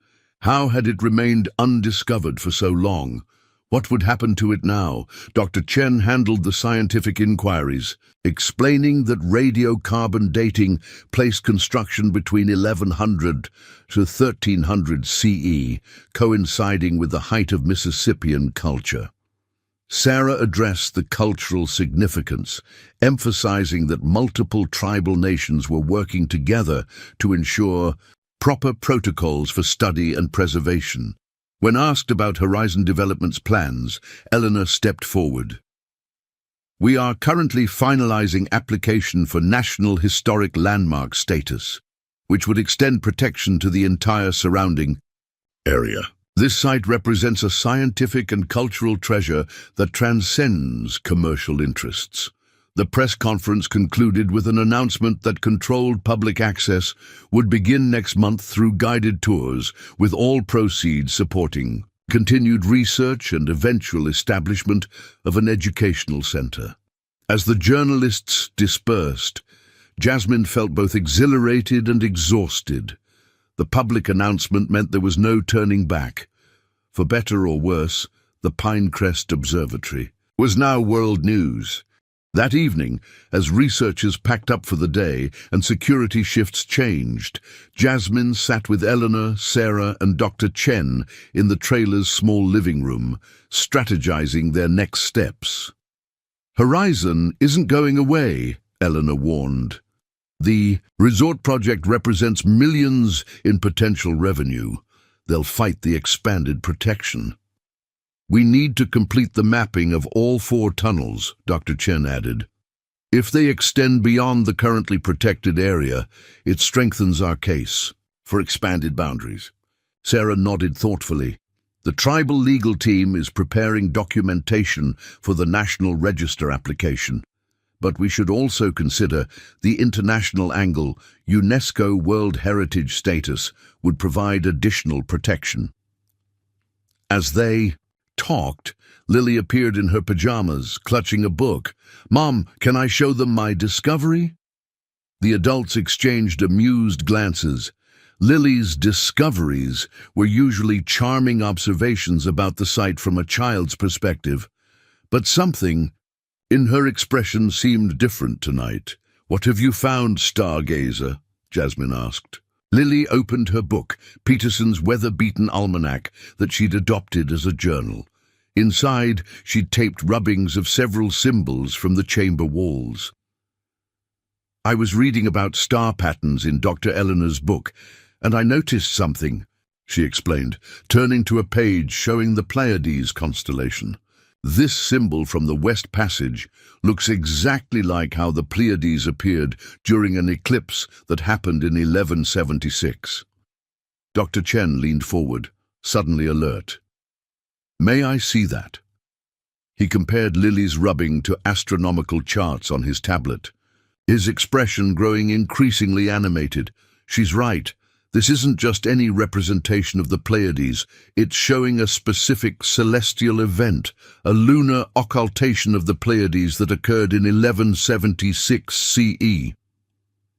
How had it remained undiscovered for so long? What would happen to it now? Dr. Chen handled the scientific inquiries, explaining that radiocarbon dating placed construction between 1100 to 1300 CE, coinciding with the height of Mississippian culture. Sarah addressed the cultural significance, emphasizing that multiple tribal nations were working together to ensure proper protocols for study and preservation. When asked about Horizon Development's plans, Eleanor stepped forward. "We are currently finalizing application for National Historic Landmark status, which would extend protection to the entire surrounding area. This site represents a scientific and cultural treasure that transcends commercial interests." The press conference concluded with an announcement that controlled public access would begin next month through guided tours, with all proceeds supporting continued research and eventual establishment of an educational center. As the journalists dispersed, Jasmine felt both exhilarated and exhausted. The public announcement meant there was no turning back. For better or worse, the Pinecrest Observatory was now world news. That evening, as researchers packed up for the day and security shifts changed, Jasmine sat with Eleanor, Sarah, and Dr. Chen in the trailer's small living room, strategizing their next steps. "Horizon isn't going away," Eleanor warned. "The resort project represents millions in potential revenue. They'll fight the expanded protection." "We need to complete the mapping of all 4 tunnels," Dr. Chen added. "If they extend beyond the currently protected area, it strengthens our case for expanded boundaries." Sarah nodded thoughtfully. "The tribal legal team is preparing documentation for the National Register application. But we should also consider the international angle. UNESCO World Heritage status would provide additional protection." As they talked, Lily appeared in her pajamas, clutching a book. "Mom, can I show them my discovery?" The adults exchanged amused glances. Lily's discoveries were usually charming observations about the site from a child's perspective, but something in her expression seemed different tonight. "What have you found, stargazer?" Jasmine asked. Lily opened her book, Peterson's weather-beaten almanac, that she'd adopted as a journal. Inside, she'd taped rubbings of several symbols from the chamber walls. "I was reading about star patterns in Dr. Eleanor's book, and I noticed something," she explained, turning to a page showing the Pleiades constellation. "This symbol from the West Passage looks exactly like how the Pleiades appeared during an eclipse that happened in 1176. Dr. Chen leaned forward, suddenly alert. "May I see that?" He compared Lily's rubbing to astronomical charts on his tablet, his expression growing increasingly animated. "She's right. This isn't just any representation of the Pleiades. It's showing a specific celestial event, a lunar occultation of the Pleiades that occurred in 1176 CE.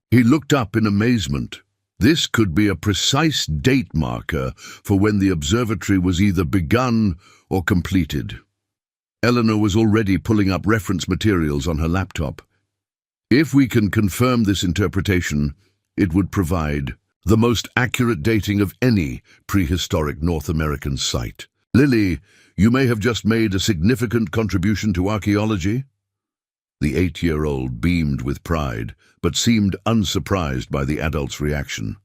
He looked up in amazement. This could be a precise date marker for when the observatory was either begun or completed. Eleanor was already pulling up reference materials on her laptop. If we can confirm this interpretation, it would provide the most accurate dating of any prehistoric North American site. "Lily, you may have just made a significant contribution to archaeology." The 8-year-old beamed with pride, but seemed unsurprised by the adult's reaction.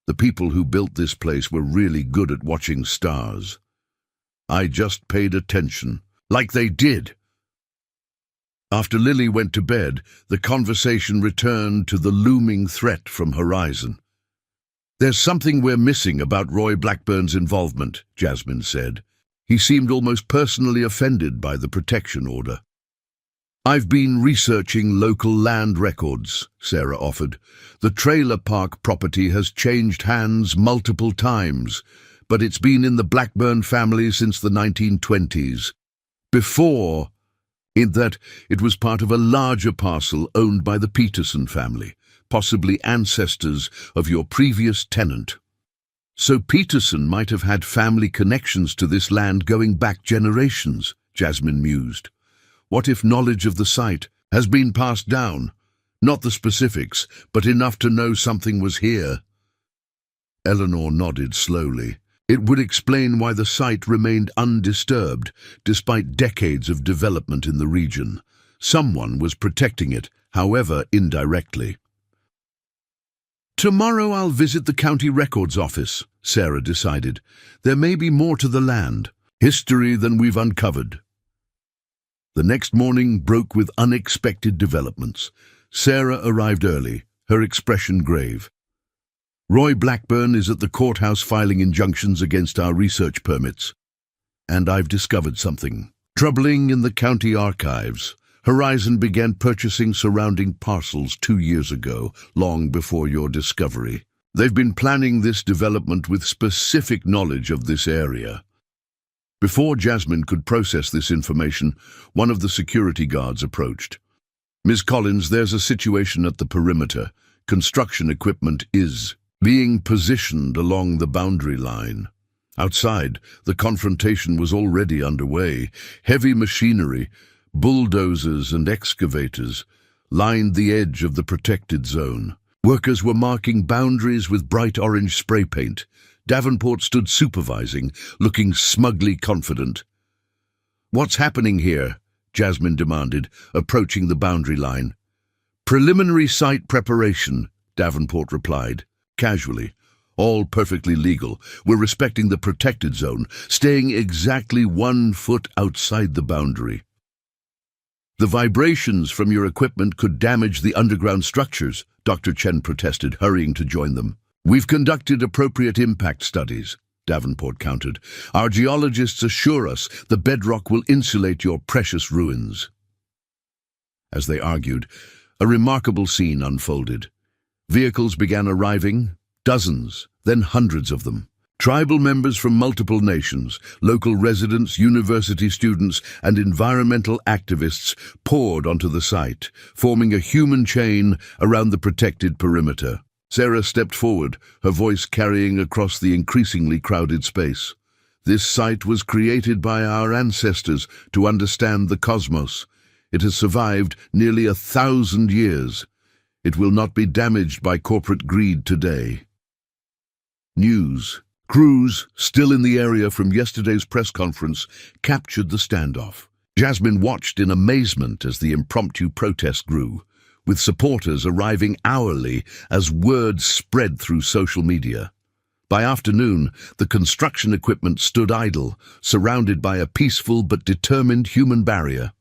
"The people who built this place were really good at watching stars. I just paid attention, like they did." After Lily went to bed, the conversation returned to the looming threat from Horizon. "There's something we're missing about Roy Blackburn's involvement," Jasmine said. "He seemed almost personally offended by the protection order." "I've been researching local land records," Sarah offered. "The trailer park property has changed hands multiple times, but it's been in the Blackburn family since the 1920s. Before, in that it was part of a larger parcel owned by the Peterson family, possibly ancestors of your previous tenant." So Peterson might have had family connections to this land going back generations, Jasmine mused. What if knowledge of the site has been passed down? Not the specifics, but enough to know something was here. Eleanor nodded slowly. It would explain why the site remained undisturbed, despite decades of development in the region. Someone was protecting it, however indirectly. Tomorrow I'll visit the county records office, Sarah decided. There may be more to the land, history than we've uncovered. The next morning broke with unexpected developments. Sarah arrived early, her expression grave. Roy Blackburn is at the courthouse filing injunctions against our research permits. And I've discovered something troubling in the county archives. Horizon began purchasing surrounding parcels 2 years ago, long before your discovery. They've been planning this development with specific knowledge of this area. Before Jasmine could process this information, one of the security guards approached. Ms. Collins, there's a situation at the perimeter. Construction equipment is being positioned along the boundary line. Outside, the confrontation was already underway. Heavy machinery, bulldozers and excavators lined the edge of the protected zone. Workers were marking boundaries with bright orange spray paint. Davenport stood supervising, looking smugly confident. "What's happening here?" Jasmine demanded, approaching the boundary line. "Preliminary site preparation," Davenport replied, casually. "All perfectly legal. We're respecting the protected zone, staying exactly 1 foot outside the boundary. The vibrations from your equipment could damage the underground structures," Dr. Chen protested, hurrying to join them. "We've conducted appropriate impact studies," Davenport countered. "Our geologists assure us the bedrock will insulate your precious ruins." As they argued, a remarkable scene unfolded. Vehicles began arriving, dozens, then hundreds of them. Tribal members from multiple nations, local residents, university students, and environmental activists poured onto the site, forming a human chain around the protected perimeter. Sarah stepped forward, her voice carrying across the increasingly crowded space. "This site was created by our ancestors to understand the cosmos. It has survived nearly 1,000 years. It will not be damaged by corporate greed today." News. Crews, still in the area from yesterday's press conference, captured the standoff. Jasmine watched in amazement as the impromptu protest grew, with supporters arriving hourly as word spread through social media. By afternoon, the construction equipment stood idle, surrounded by a peaceful but determined human barrier.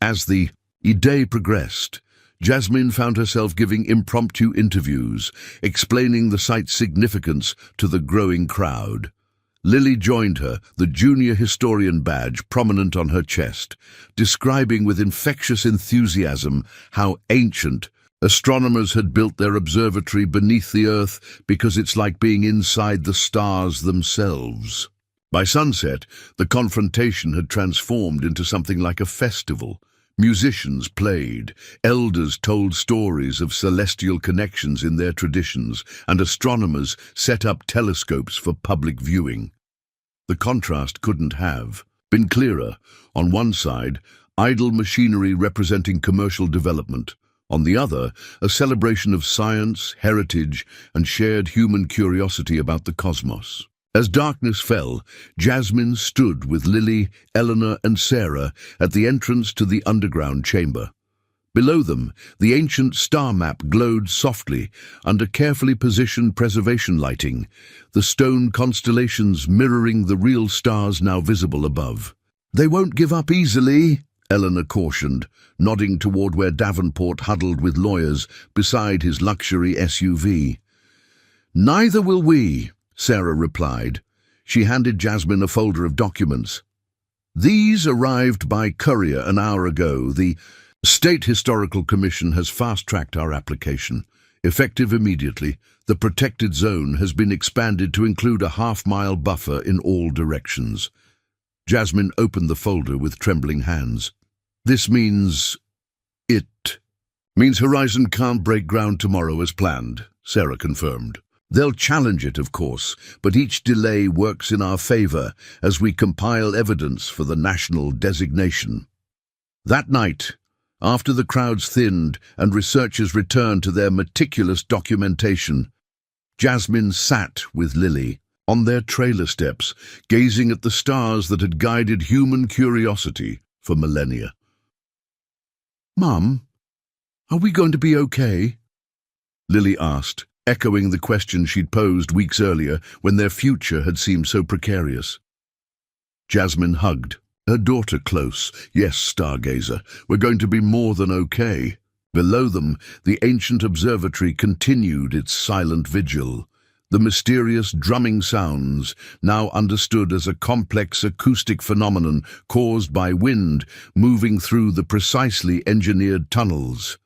As the day progressed, Jasmine found herself giving impromptu interviews, explaining the site's significance to the growing crowd. Lily joined her, the junior historian badge prominent on her chest, describing with infectious enthusiasm how ancient astronomers had built their observatory beneath the Earth because it's like being inside the stars themselves. By sunset, the confrontation had transformed into something like a festival. Musicians played, elders told stories of celestial connections in their traditions, and astronomers set up telescopes for public viewing. The contrast couldn't have been clearer. On one side, idle machinery representing commercial development. On the other, a celebration of science, heritage, and shared human curiosity about the cosmos. As darkness fell, Jasmine stood with Lily, Eleanor, and Sarah at the entrance to the underground chamber. Below them, the ancient star map glowed softly under carefully positioned preservation lighting, the stone constellations mirroring the real stars now visible above. "They won't give up easily," Eleanor cautioned, nodding toward where Davenport huddled with lawyers beside his luxury SUV. "Neither will we," Sarah replied. She handed Jasmine a folder of documents. "These arrived by courier an hour ago. The State Historical Commission has fast-tracked our application. Effective immediately, the protected zone has been expanded to include a half-mile buffer in all directions." Jasmine opened the folder with trembling hands. "This means... It means Horizon can't break ground tomorrow as planned," Sarah confirmed. They'll challenge it, of course, but each delay works in our favor as we compile evidence for the national designation. That night, after the crowds thinned and researchers returned to their meticulous documentation, Jasmine sat with Lily on their trailer steps, gazing at the stars that had guided human curiosity for millennia. "Mum, are we going to be okay?" Lily asked, echoing the question she'd posed weeks earlier when their future had seemed so precarious. Jasmine hugged her daughter close. "Yes, stargazer, we're going to be more than okay." Below them, the ancient observatory continued its silent vigil. The mysterious drumming sounds, now understood as a complex acoustic phenomenon caused by wind moving through the precisely engineered tunnels.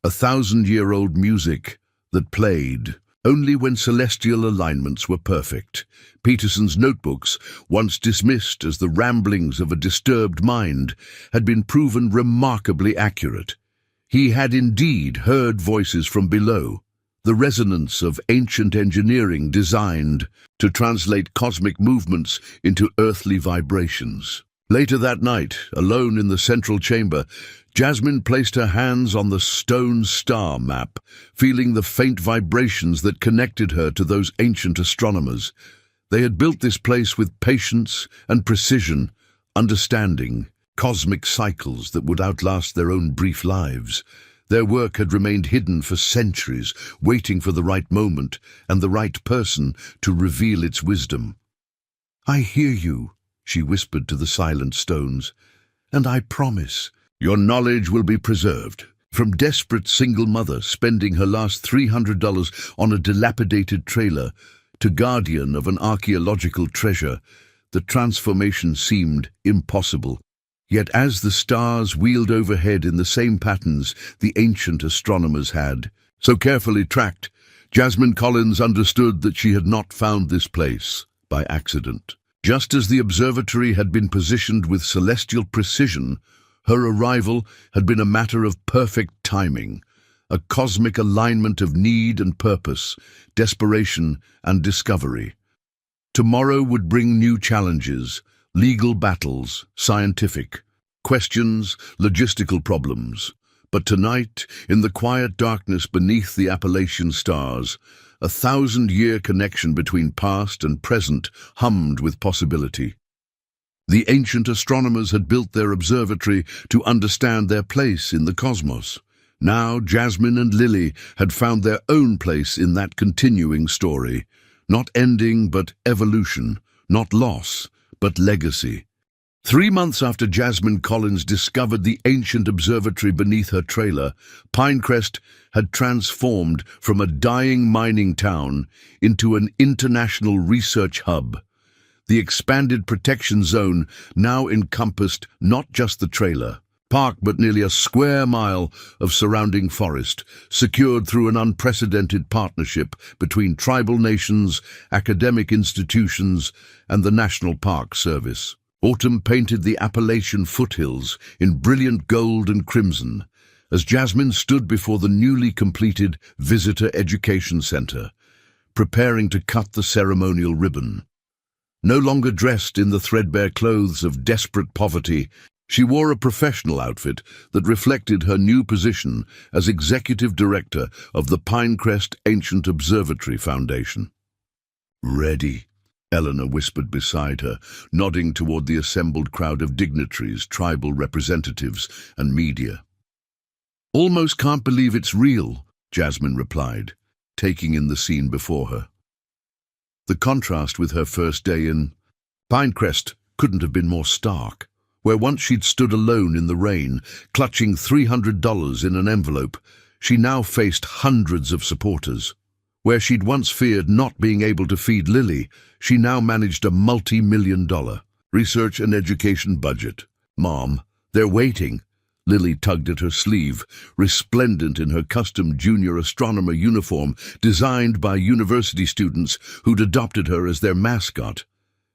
1,000-year-old music that played only when celestial alignments were perfect. Peterson's notebooks, once dismissed as the ramblings of a disturbed mind, had been proven remarkably accurate. He had indeed heard voices from below, the resonance of ancient engineering designed to translate cosmic movements into earthly vibrations. Later that night, alone in the central chamber, Jasmine placed her hands on the stone star map, feeling the faint vibrations that connected her to those ancient astronomers. They had built this place with patience and precision, understanding cosmic cycles that would outlast their own brief lives. Their work had remained hidden for centuries, waiting for the right moment and the right person to reveal its wisdom. "I hear you," she whispered to the silent stones, "and I promise your knowledge will be preserved." From desperate single mother spending her last $300 on a dilapidated trailer to guardian of an archaeological treasure, the transformation seemed impossible. Yet as the stars wheeled overhead in the same patterns the ancient astronomers had so carefully tracked, Jasmine Collins understood that she had not found this place by accident. Just as the observatory had been positioned with celestial precision, her arrival had been a matter of perfect timing, a cosmic alignment of need and purpose, desperation and discovery. Tomorrow would bring new challenges, legal battles, scientific questions, logistical problems. But tonight, in the quiet darkness beneath the Appalachian stars, a 1,000-year connection between past and present hummed with possibility. The ancient astronomers had built their observatory to understand their place in the cosmos. Now Jasmine and Lily had found their own place in that continuing story. Not ending, but evolution. Not loss, but legacy. 3 months after Jasmine Collins discovered the ancient observatory beneath her trailer, Pinecrest had transformed from a dying mining town into an international research hub. The expanded protection zone now encompassed not just the trailer park, but nearly a square mile of surrounding forest, secured through an unprecedented partnership between tribal nations, academic institutions, and the National Park Service. Autumn painted the Appalachian foothills in brilliant gold and crimson as Jasmine stood before the newly completed Visitor Education Center, preparing to cut the ceremonial ribbon. No longer dressed in the threadbare clothes of desperate poverty, she wore a professional outfit that reflected her new position as Executive Director of the Pinecrest Ancient Observatory Foundation. "Ready," Eleanor whispered beside her, nodding toward the assembled crowd of dignitaries, tribal representatives, and media. "Almost can't believe it's real," Jasmine replied, taking in the scene before her. The contrast with her first day in Pinecrest couldn't have been more stark. Where once she'd stood alone in the rain, clutching $300 in an envelope, she now faced hundreds of supporters. Where she'd once feared not being able to feed Lily, she now managed a multi-million-dollar research and education budget. "Mom, they're waiting." Lily tugged at her sleeve, resplendent in her custom junior astronomer uniform designed by university students who'd adopted her as their mascot.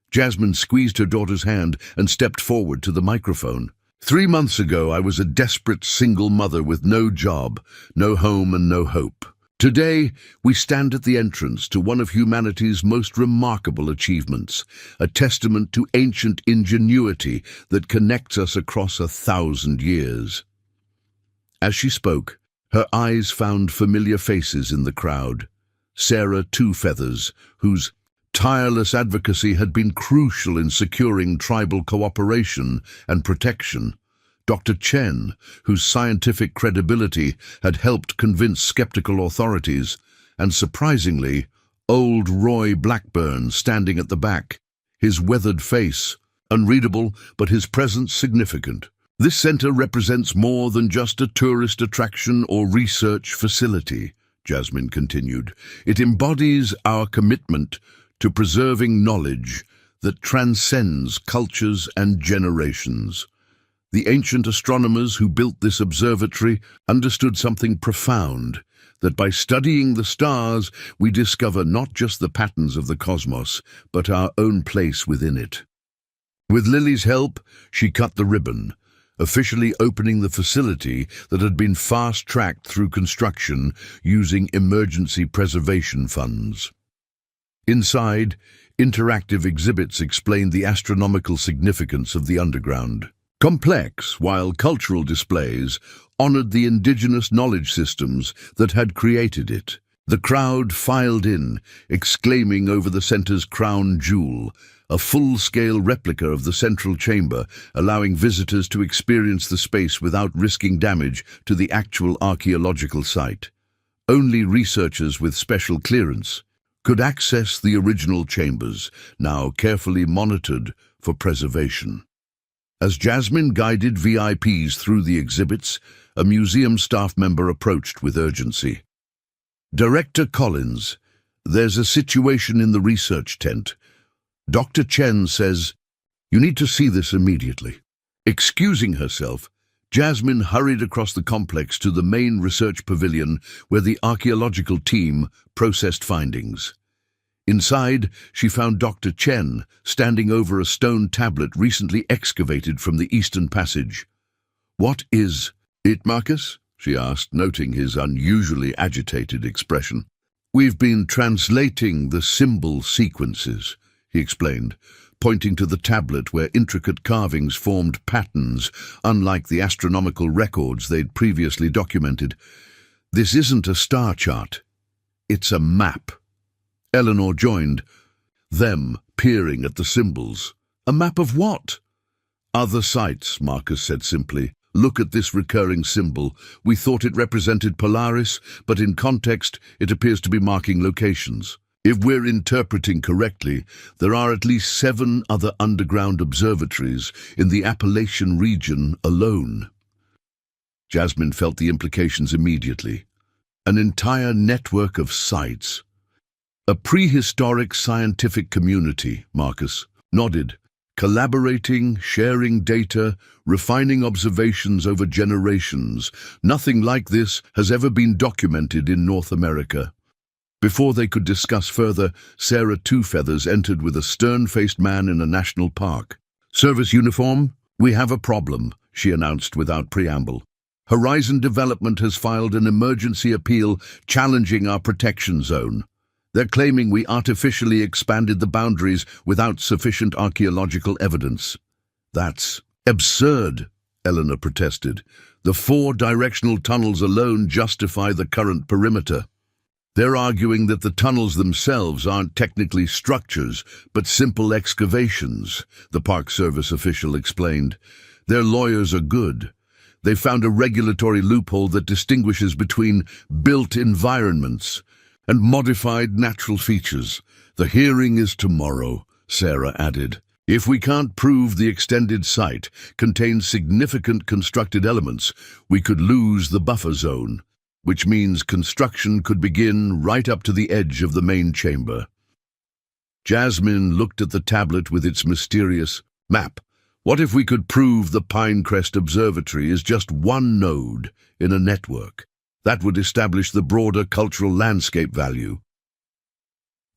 Jasmine squeezed her daughter's hand and stepped forward to the microphone. 3 months ago, I was a desperate single mother with no job, no home, and no hope. Today, we stand at the entrance to one of humanity's most remarkable achievements, a testament to ancient ingenuity that connects us across 1,000 years. As she spoke, her eyes found familiar faces in the crowd. Sarah Two Feathers, whose tireless advocacy had been crucial in securing tribal cooperation and protection. Dr. Chen, whose scientific credibility had helped convince skeptical authorities, and surprisingly, old Roy Blackburn standing at the back, his weathered face, unreadable but his presence significant. This center represents more than just a tourist attraction or research facility, Jasmine continued. It embodies our commitment to preserving knowledge that transcends cultures and generations. The ancient astronomers who built this observatory understood something profound, that by studying the stars, we discover not just the patterns of the cosmos, but our own place within it. With Lily's help, she cut the ribbon, officially opening the facility that had been fast-tracked through construction using emergency preservation funds. Inside, interactive exhibits explained the astronomical significance of the underground. Complex, while cultural displays honored the indigenous knowledge systems that had created it. The crowd filed in, exclaiming over the center's crown jewel, a full-scale replica of the central chamber, allowing visitors to experience the space without risking damage to the actual archaeological site. Only researchers with special clearance could access the original chambers, now carefully monitored for preservation. As Jasmine guided VIPs through the exhibits, a museum staff member approached with urgency. "Director Collins, there's a situation in the research tent. Dr. Chen says, you need to see this immediately." Excusing herself, Jasmine hurried across the complex to the main research pavilion where the archaeological team processed findings. Inside, she found Dr. Chen standing over a stone tablet recently excavated from the Eastern Passage. "What is it, Marcus?" she asked, noting his unusually agitated expression. "We've been translating the symbol sequences," he explained, pointing to the tablet where intricate carvings formed patterns, unlike the astronomical records they'd previously documented. "This isn't a star chart. It's a map." Eleanor joined, them peering at the symbols. "A map of what?" "Other sites," Marcus said simply. "Look at this recurring symbol. We thought it represented Polaris, but in context, it appears to be marking locations. If we're interpreting correctly, there are at least 7 other underground observatories in the Appalachian region alone." Jasmine felt the implications immediately. An entire network of sites. "A prehistoric scientific community," Marcus nodded, "collaborating, sharing data, refining observations over generations. Nothing like this has ever been documented in North America." Before they could discuss further, Sarah Two Feathers entered with a stern-faced man in a national park. "Service uniform? We have a problem," she announced without preamble. "Horizon Development has filed an emergency appeal challenging our protection zone. They're claiming we artificially expanded the boundaries without sufficient archaeological evidence." "That's absurd," Eleanor protested. "The 4 directional tunnels alone justify the current perimeter." "They're arguing that the tunnels themselves aren't technically structures, but simple excavations," the Park Service official explained. "Their lawyers are good. They found a regulatory loophole that distinguishes between built environments and modified natural features. The hearing is tomorrow," Sarah added. "If we can't prove the extended site contains significant constructed elements, we could lose the buffer zone, which means construction could begin right up to the edge of the main chamber." Jasmine looked at the tablet with its mysterious map. What if we could prove the Pinecrest Observatory is just one node in a network? That would establish the broader cultural landscape value.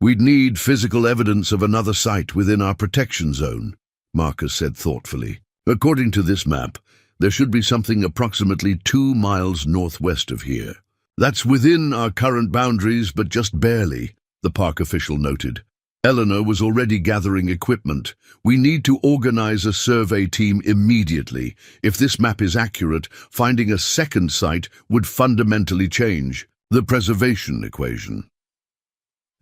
"We'd need physical evidence of another site within our protection zone," Marcus said thoughtfully. "According to this map, there should be something approximately 2 miles northwest of here. That's within our current boundaries, but just barely, the park official noted. Eleanor was already gathering equipment. We need to organize a survey team immediately. If this map is accurate, finding a second site would fundamentally change the preservation equation.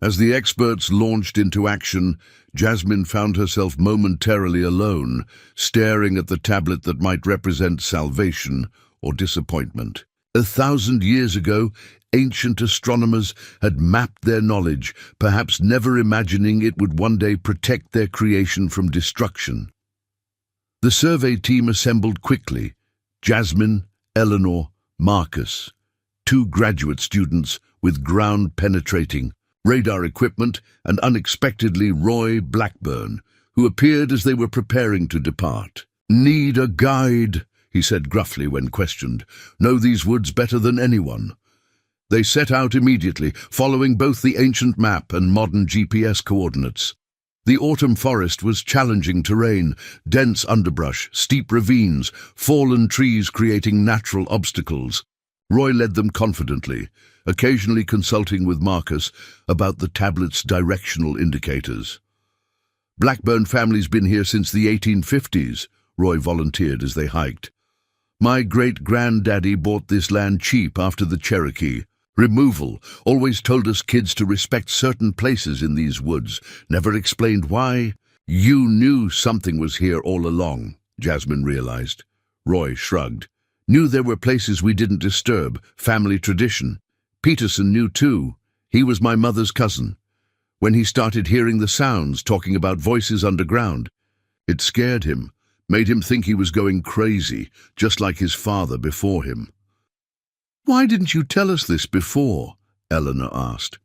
As the experts launched into action, Jasmine found herself momentarily alone, staring at the tablet that might represent salvation or disappointment. 1,000 years ago, ancient astronomers had mapped their knowledge, perhaps never imagining it would one day protect their creation from destruction. The survey team assembled quickly. Jasmine, Eleanor, Marcus, 2 graduate students with ground-penetrating radar equipment, and unexpectedly Roy Blackburn, who appeared as they were preparing to depart. "Need a guide," he said gruffly when questioned. "Know these woods better than anyone." They set out immediately, following both the ancient map and modern GPS coordinates. The autumn forest was challenging terrain, dense underbrush, steep ravines, fallen trees creating natural obstacles. Roy led them confidently, occasionally consulting with Marcus about the tablet's directional indicators. "Blackburn family's been here since the 1850s, Roy volunteered as they hiked. "My great-granddaddy bought this land cheap after the Cherokee. Removal, always told us kids to respect certain places in these woods, never explained why." "You knew something was here all along," Jasmine realized. Roy shrugged. "Knew there were places we didn't disturb, family tradition. Peterson knew too. He was my mother's cousin. When he started hearing the sounds, talking about voices underground, it scared him, made him think he was going crazy, just like his father before him." "Why didn't you tell us this before?" Eleanor asked.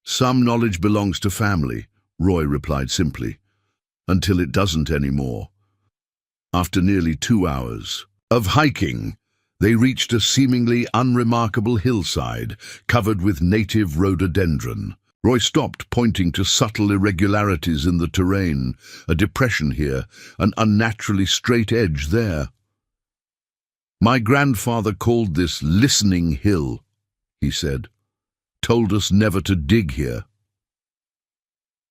"Some knowledge belongs to family," Roy replied simply, "until it doesn't anymore." After nearly 2 hours of hiking, they reached a seemingly unremarkable hillside covered with native rhododendron. Roy stopped, pointing to subtle irregularities in the terrain, a depression here, an unnaturally straight edge there. "My grandfather called this Listening Hill," he said. "Told us never to dig here."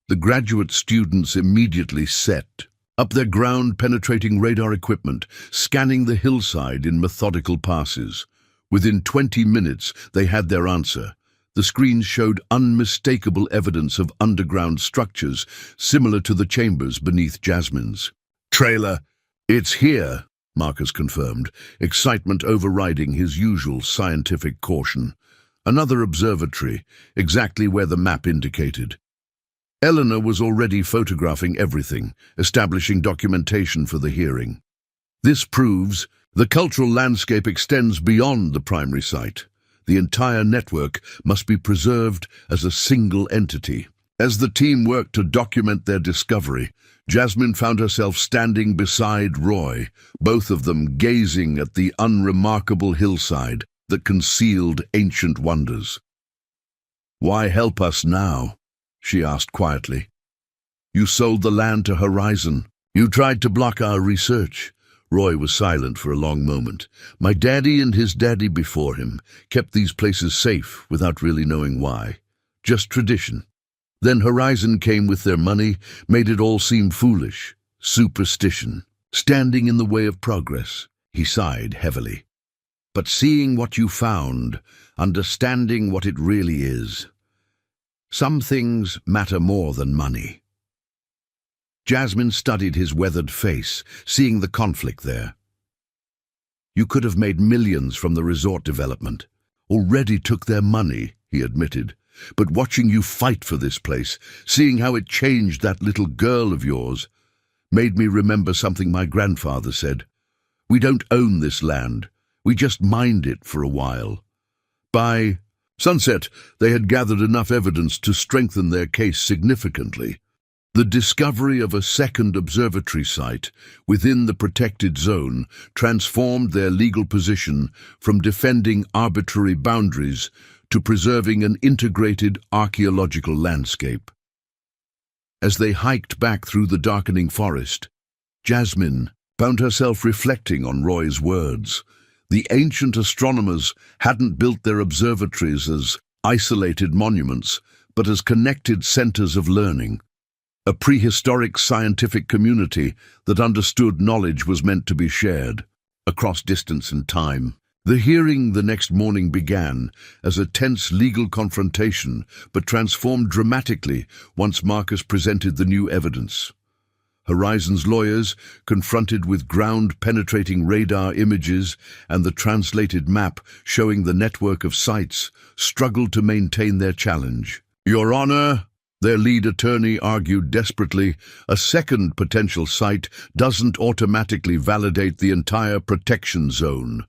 The graduate students immediately set up their ground-penetrating radar equipment, scanning the hillside in methodical passes. Within 20 minutes, they had their answer. The screens showed unmistakable evidence of underground structures, similar to the chambers beneath Jasmine's. "Trailer, it's here," Marcus confirmed, excitement overriding his usual scientific caution. Another observatory, exactly where the map indicated. Eleanor was already photographing everything, establishing documentation for the hearing. "This proves the cultural landscape extends beyond the primary site. The entire network must be preserved as a single entity." As the team worked to document their discovery, Jasmine found herself standing beside Roy, both of them gazing at the unremarkable hillside that concealed ancient wonders. "Why help us now?" she asked quietly. "You sold the land to Horizon. You tried to block our research." Roy was silent for a long moment. "My daddy and his daddy before him kept these places safe without really knowing why. Just tradition. Then Horizon came with their money, made it all seem foolish. Superstition. Standing in the way of progress." He sighed heavily. "But seeing what you found, understanding what it really is. Some things matter more than money." Jasmine studied his weathered face, seeing the conflict there. "You could have made millions from the resort development. Already took their money," he admitted. "But watching you fight for this place, seeing how it changed that little girl of yours, made me remember something my grandfather said. We don't own this land. We just mined it for a while." By sunset, they had gathered enough evidence to strengthen their case significantly. The discovery of a second observatory site within the protected zone transformed their legal position from defending arbitrary boundaries to preserving an integrated archaeological landscape. As they hiked back through the darkening forest, Jasmine found herself reflecting on Roy's words. The ancient astronomers hadn't built their observatories as isolated monuments, but as connected centers of learning. A prehistoric scientific community that understood knowledge was meant to be shared, across distance and time. The hearing the next morning began as a tense legal confrontation, but transformed dramatically once Marcus presented the new evidence. Horizon's lawyers, confronted with ground-penetrating radar images and the translated map showing the network of sites, struggled to maintain their challenge. "Your Honor," their lead attorney argued desperately, "a second potential site doesn't automatically validate the entire protection zone."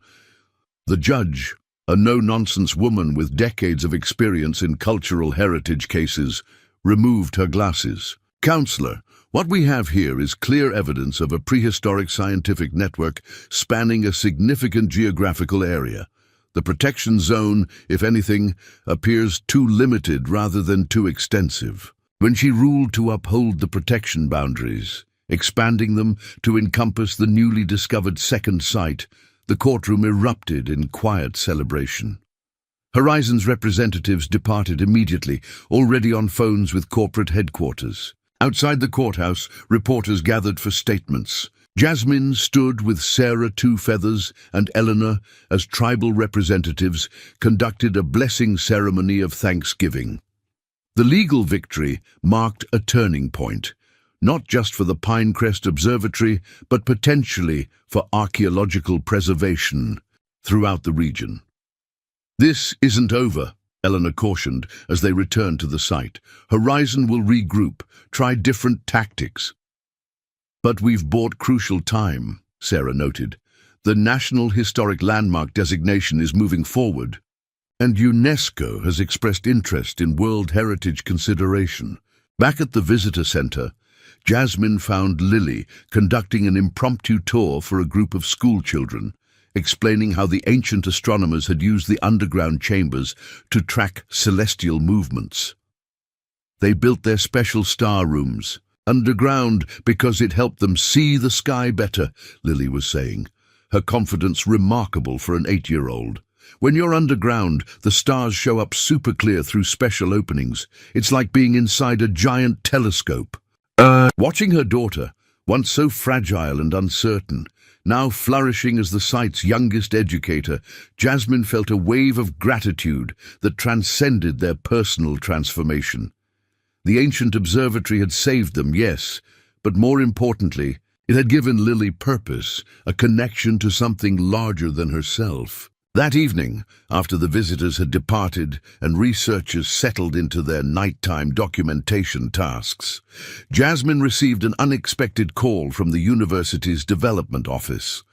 The judge, a no-nonsense woman with decades of experience in cultural heritage cases, removed her glasses. "Counselor, what we have here is clear evidence of a prehistoric scientific network spanning a significant geographical area. The protection zone, if anything, appears too limited rather than too extensive." When she ruled to uphold the protection boundaries, expanding them to encompass the newly discovered second site, the courtroom erupted in quiet celebration. Horizon's representatives departed immediately, already on phones with corporate headquarters. Outside the courthouse, reporters gathered for statements. Jasmine stood with Sarah Two Feathers and Eleanor as tribal representatives conducted a blessing ceremony of thanksgiving. The legal victory marked a turning point, not just for the Pinecrest Observatory, but potentially for archaeological preservation throughout the region. "This isn't over," Eleanor cautioned as they returned to the site. "Horizon will regroup, try different tactics." "But we've bought crucial time," Sarah noted. "The National Historic Landmark designation is moving forward, and UNESCO has expressed interest in World Heritage consideration." Back at the visitor center, Jasmine found Lily conducting an impromptu tour for a group of school children, explaining how the ancient astronomers had used the underground chambers to track celestial movements. They built their special star rooms underground because it helped them see the sky better, Lily was saying, her confidence remarkable for an 8-year-old. "When you're underground, the stars show up super clear through special openings. It's like being inside a giant telescope." Watching her daughter, once so fragile and uncertain, now flourishing as the site's youngest educator, Jasmine felt a wave of gratitude that transcended their personal transformation. The ancient observatory had saved them, yes, but more importantly, it had given Lily purpose, a connection to something larger than herself. That evening, after the visitors had departed and researchers settled into their nighttime documentation tasks, Jasmine received an unexpected call from the university's development office.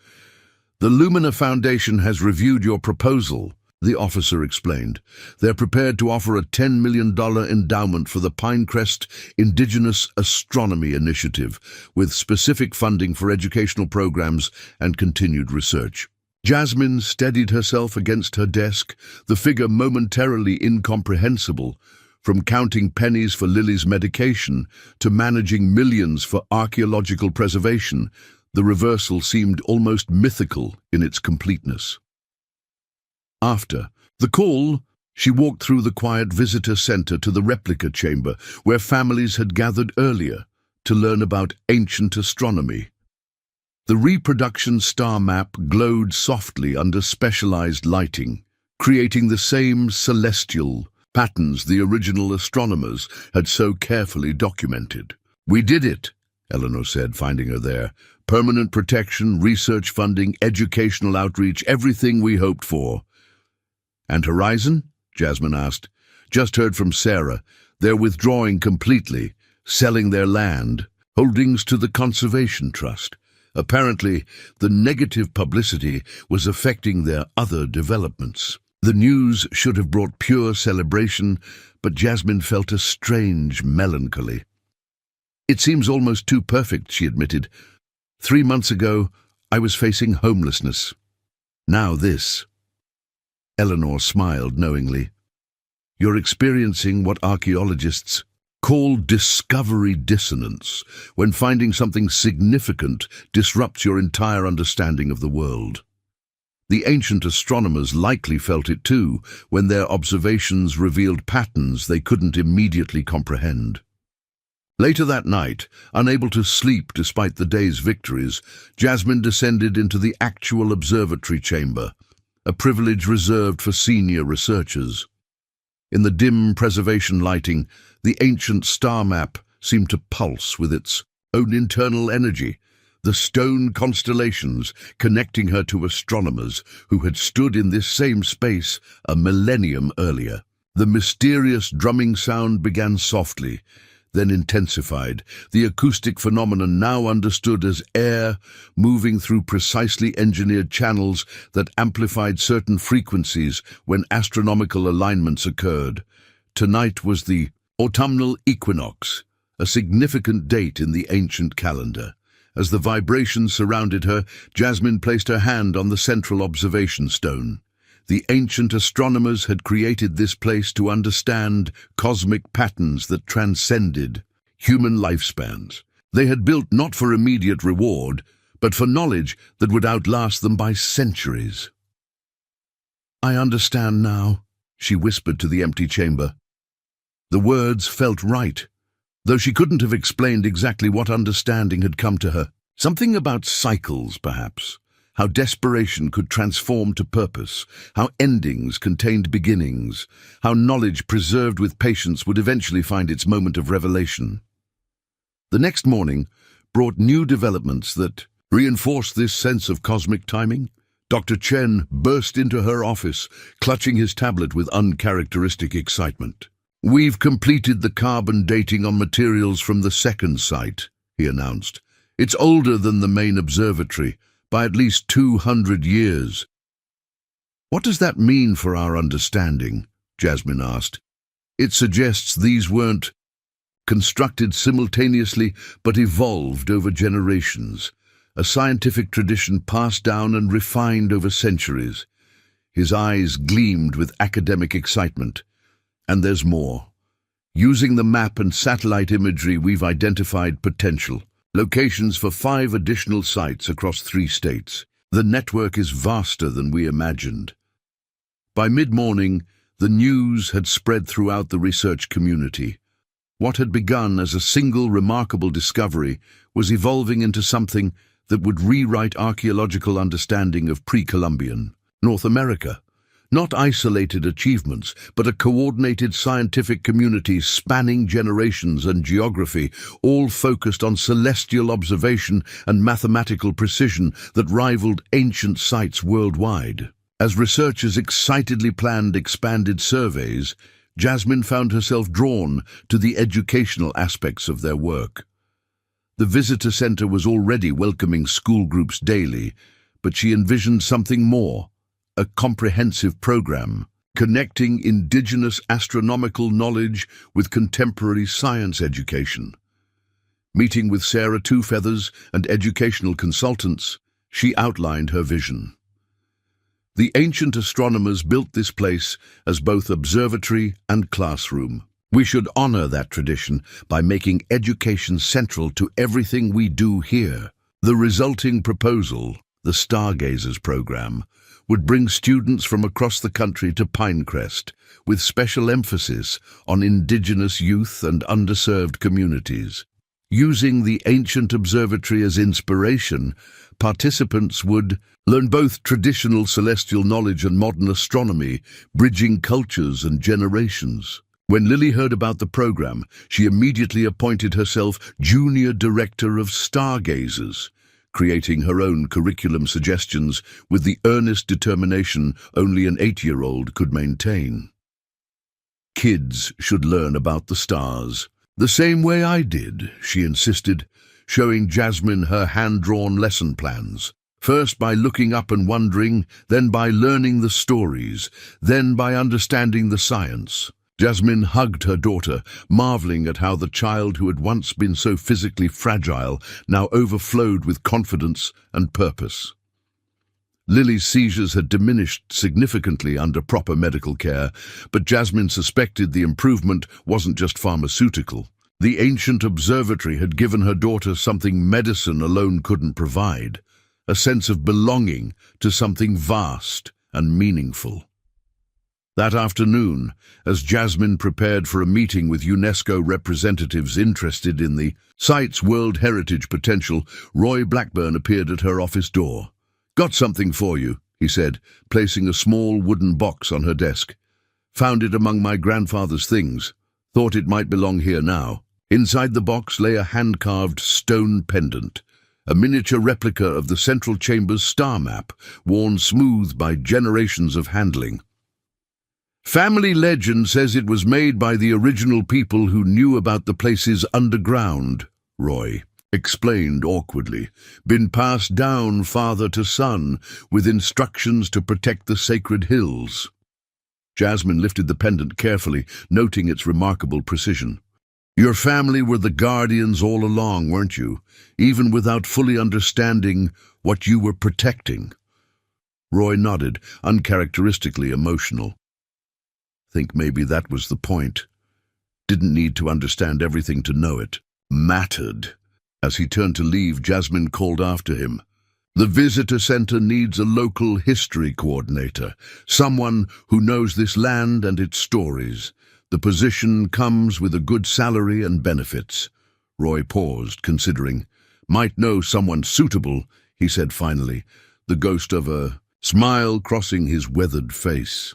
"The Lumina Foundation has reviewed your proposal," the officer explained. "They're prepared to offer a $10 million endowment for the Pinecrest Indigenous Astronomy Initiative, with specific funding for educational programs and continued research." Jasmine steadied herself against her desk, the figure momentarily incomprehensible. From counting pennies for Lily's medication to managing millions for archaeological preservation, the reversal seemed almost mythical in its completeness. After the call, she walked through the quiet visitor center to the replica chamber where families had gathered earlier to learn about ancient astronomy. The reproduction star map glowed softly under specialized lighting, creating the same celestial patterns the original astronomers had so carefully documented. "We did it," Eleanor said, finding her there. "Permanent protection, research funding, educational outreach, everything we hoped for." "And Horizon?" Jasmine asked. "Just heard from Sarah. They're withdrawing completely, selling their land, holdings to the Conservation Trust. Apparently, the negative publicity was affecting their other developments." The news should have brought pure celebration, but Jasmine felt a strange melancholy. "It seems almost too perfect," she admitted. 3 months ago, I was facing homelessness. Now this." Eleanor smiled knowingly. "You're experiencing what archaeologists call discovery dissonance, when finding something significant disrupts your entire understanding of the world." The ancient astronomers likely felt it too, when their observations revealed patterns they couldn't immediately comprehend. Later that night, unable to sleep despite the day's victories, Jasmine descended into the actual observatory chamber, a privilege reserved for senior researchers. In the dim preservation lighting, the ancient star map seemed to pulse with its own internal energy, the stone constellations connecting her to astronomers who had stood in this same space a millennium earlier. The mysterious drumming sound began softly, then intensified, the acoustic phenomenon now understood as air moving through precisely engineered channels that amplified certain frequencies when astronomical alignments occurred. Tonight was the autumnal equinox, a significant date in the ancient calendar. As the vibrations surrounded her, Jasmine placed her hand on the central observation stone. The ancient astronomers had created this place to understand cosmic patterns that transcended human lifespans. They had built not for immediate reward, but for knowledge that would outlast them by centuries. "I understand now," she whispered to the empty chamber. The words felt right, though she couldn't have explained exactly what understanding had come to her. Something about cycles, perhaps. How desperation could transform to purpose, how endings contained beginnings, how knowledge preserved with patience would eventually find its moment of revelation. The next morning brought new developments that reinforced this sense of cosmic timing. Dr. Chen burst into her office, clutching his tablet with uncharacteristic excitement. "We've completed the carbon dating on materials from the second site," he announced. "It's older than the main observatory, by at least 200 years. "What does that mean for our understanding?" Jasmine asked. "It suggests these weren't constructed simultaneously, but evolved over generations, a scientific tradition passed down and refined over centuries." His eyes gleamed with academic excitement. "And there's more. Using the map and satellite imagery, we've identified potential. Locations for 5 additional sites across 3 states. The network is vaster than we imagined." By mid-morning, the news had spread throughout the research community. What had begun as a single remarkable discovery was evolving into something that would rewrite archaeological understanding of pre-Columbian North America. Not isolated achievements, but a coordinated scientific community spanning generations and geography, all focused on celestial observation and mathematical precision that rivaled ancient sites worldwide. As researchers excitedly planned expanded surveys, Jasmine found herself drawn to the educational aspects of their work. The visitor center was already welcoming school groups daily, but she envisioned something more. A comprehensive program, connecting indigenous astronomical knowledge with contemporary science education. Meeting with Sarah Twofeathers and educational consultants, she outlined her vision. The ancient astronomers built this place as both observatory and classroom. We should honor that tradition by making education central to everything we do here. The resulting proposal, the Stargazers program, would bring students from across the country to Pinecrest, with special emphasis on indigenous youth and underserved communities. Using the ancient observatory as inspiration, participants would learn both traditional celestial knowledge and modern astronomy, bridging cultures and generations. When Lily heard about the program, she immediately appointed herself Junior Director of Stargazers, creating her own curriculum suggestions with the earnest determination only an 8-year-old could maintain. "Kids should learn about the stars, the same way I did," she insisted, showing Jasmine her hand-drawn lesson plans. First by looking up and wondering, then by learning the stories, then by understanding the science. Jasmine hugged her daughter, marveling at how the child who had once been so physically fragile now overflowed with confidence and purpose. Lily's seizures had diminished significantly under proper medical care, but Jasmine suspected the improvement wasn't just pharmaceutical. The ancient observatory had given her daughter something medicine alone couldn't provide: a sense of belonging to something vast and meaningful. That afternoon, as Jasmine prepared for a meeting with UNESCO representatives interested in the site's World Heritage potential, Roy Blackburn appeared at her office door. "Got something for you," he said, placing a small wooden box on her desk. "Found it among my grandfather's things. Thought it might belong here now." Inside the box lay a hand-carved stone pendant, a miniature replica of the Central Chamber's star map, worn smooth by generations of handling. "Family legend says it was made by the original people who knew about the place's underground," Roy explained awkwardly. "Been passed down father to son, with instructions to protect the sacred hills." Jasmine lifted the pendant carefully, noting its remarkable precision. "Your family were the guardians all along, weren't you? Even without fully understanding what you were protecting." Roy nodded, uncharacteristically emotional. "Think maybe that was the point. Didn't need to understand everything to know it. Mattered." As he turned to leave, Jasmine called after him. "The visitor center needs a local history coordinator, someone who knows this land and its stories. The position comes with a good salary and benefits." Roy paused, considering. "Might know someone suitable," he said finally, the ghost of a smile crossing his weathered face.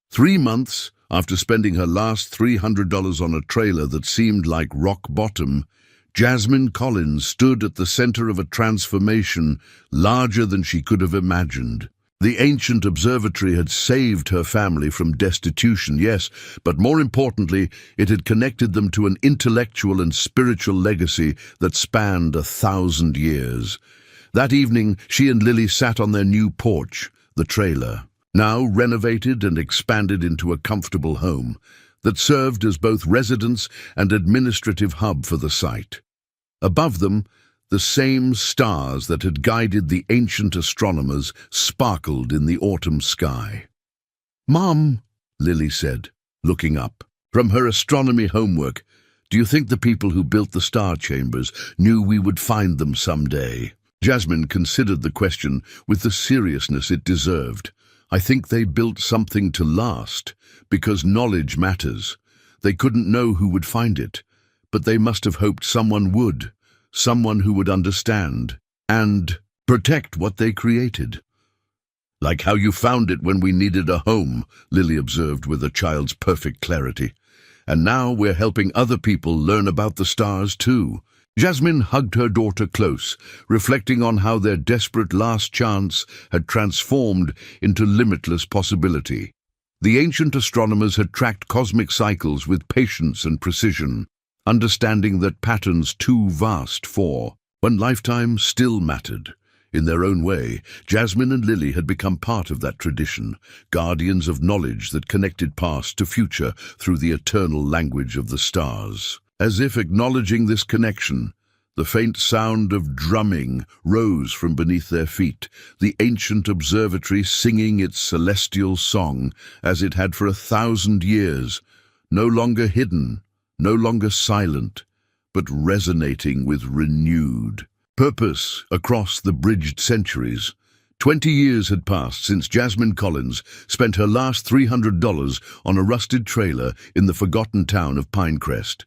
3 months after spending her last $300 on a trailer that seemed like rock bottom, Jasmine Collins stood at the center of a transformation larger than she could have imagined. The ancient observatory had saved her family from destitution, yes, but more importantly, it had connected them to an intellectual and spiritual legacy that spanned 1,000 years. That evening, she and Lily sat on their new porch, the trailer, now renovated and expanded into a comfortable home that served as both residence and administrative hub for the site. Above them, the same stars that had guided the ancient astronomers sparkled in the autumn sky. "Mom," Lily said, looking up from her astronomy homework, "do you think the people who built the star chambers knew we would find them someday?" Jasmine considered the question with the seriousness it deserved. "I think they built something to last, because knowledge matters. They couldn't know who would find it, but they must have hoped someone would, someone who would understand and protect what they created." "Like how you found it when we needed a home," Lily observed with a child's perfect clarity. "And now we're helping other people learn about the stars too." Jasmine hugged her daughter close, reflecting on how their desperate last chance had transformed into limitless possibility. The ancient astronomers had tracked cosmic cycles with patience and precision, understanding that patterns too vast for one lifetime still mattered. In their own way, Jasmine and Lily had become part of that tradition, guardians of knowledge that connected past to future through the eternal language of the stars. As if acknowledging this connection, the faint sound of drumming rose from beneath their feet, the ancient observatory singing its celestial song as it had for 1,000 years, no longer hidden, no longer silent, but resonating with renewed purpose across the bridged centuries. 20 years had passed since Jasmine Collins spent her last $300 on a rusted trailer in the forgotten town of Pinecrest.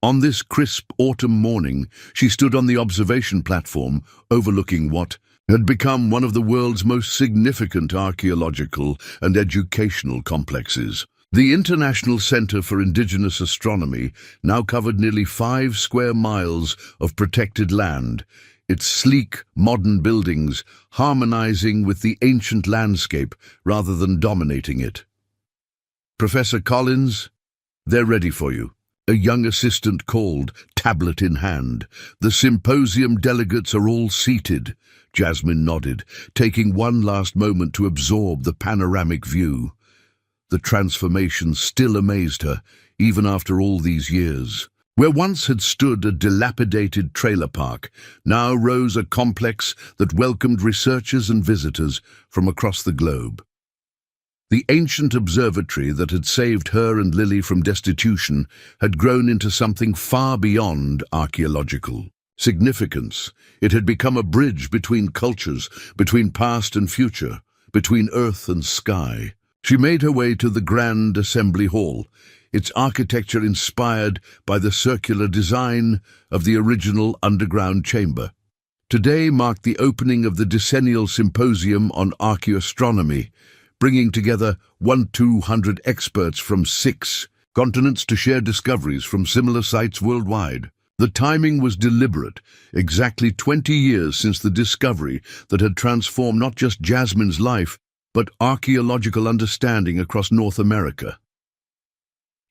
On this crisp autumn morning, she stood on the observation platform overlooking what had become one of the world's most significant archaeological and educational complexes. The International Center for Indigenous Astronomy now covered nearly 5 square miles of protected land, its sleek, modern buildings harmonizing with the ancient landscape rather than dominating it. "Professor Collins, they're ready for you," a young assistant called, tablet in hand. "The symposium delegates are all seated." Jasmine nodded, taking one last moment to absorb the panoramic view. The transformation still amazed her, even after all these years. Where once had stood a dilapidated trailer park, now rose a complex that welcomed researchers and visitors from across the globe. The ancient observatory that had saved her and Lily from destitution had grown into something far beyond archaeological. Significance. It had become a bridge between cultures, between past and future, between earth and sky. She made her way to the Grand Assembly Hall, its architecture inspired by the circular design of the original underground chamber. Today marked the opening of the decennial symposium on archaeoastronomy, bringing together 200 experts from 6 continents to share discoveries from similar sites worldwide. The timing was deliberate, exactly 20 years since the discovery that had transformed not just Jasmine's life, but archaeological understanding across North America.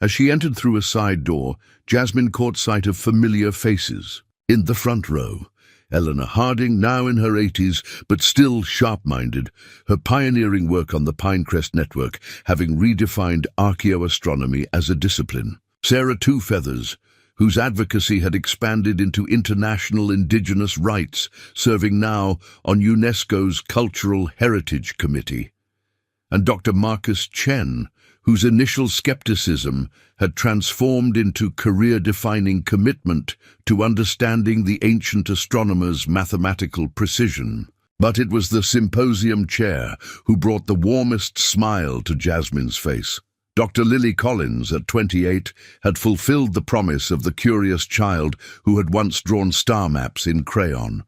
As she entered through a side door, Jasmine caught sight of familiar faces. In the front row, Eleanor Harding, now in her 80s, but still sharp-minded, her pioneering work on the Pinecrest Network having redefined archaeoastronomy as a discipline. Sarah Two Feathers, whose advocacy had expanded into international indigenous rights, serving now on UNESCO's Cultural Heritage Committee. And Dr. Marcus Chen, whose initial skepticism had transformed into career-defining commitment to understanding the ancient astronomer's mathematical precision. But it was the symposium chair who brought the warmest smile to Jasmine's face. Dr. Lily Collins, at 28, had fulfilled the promise of the curious child who had once drawn star maps in crayon.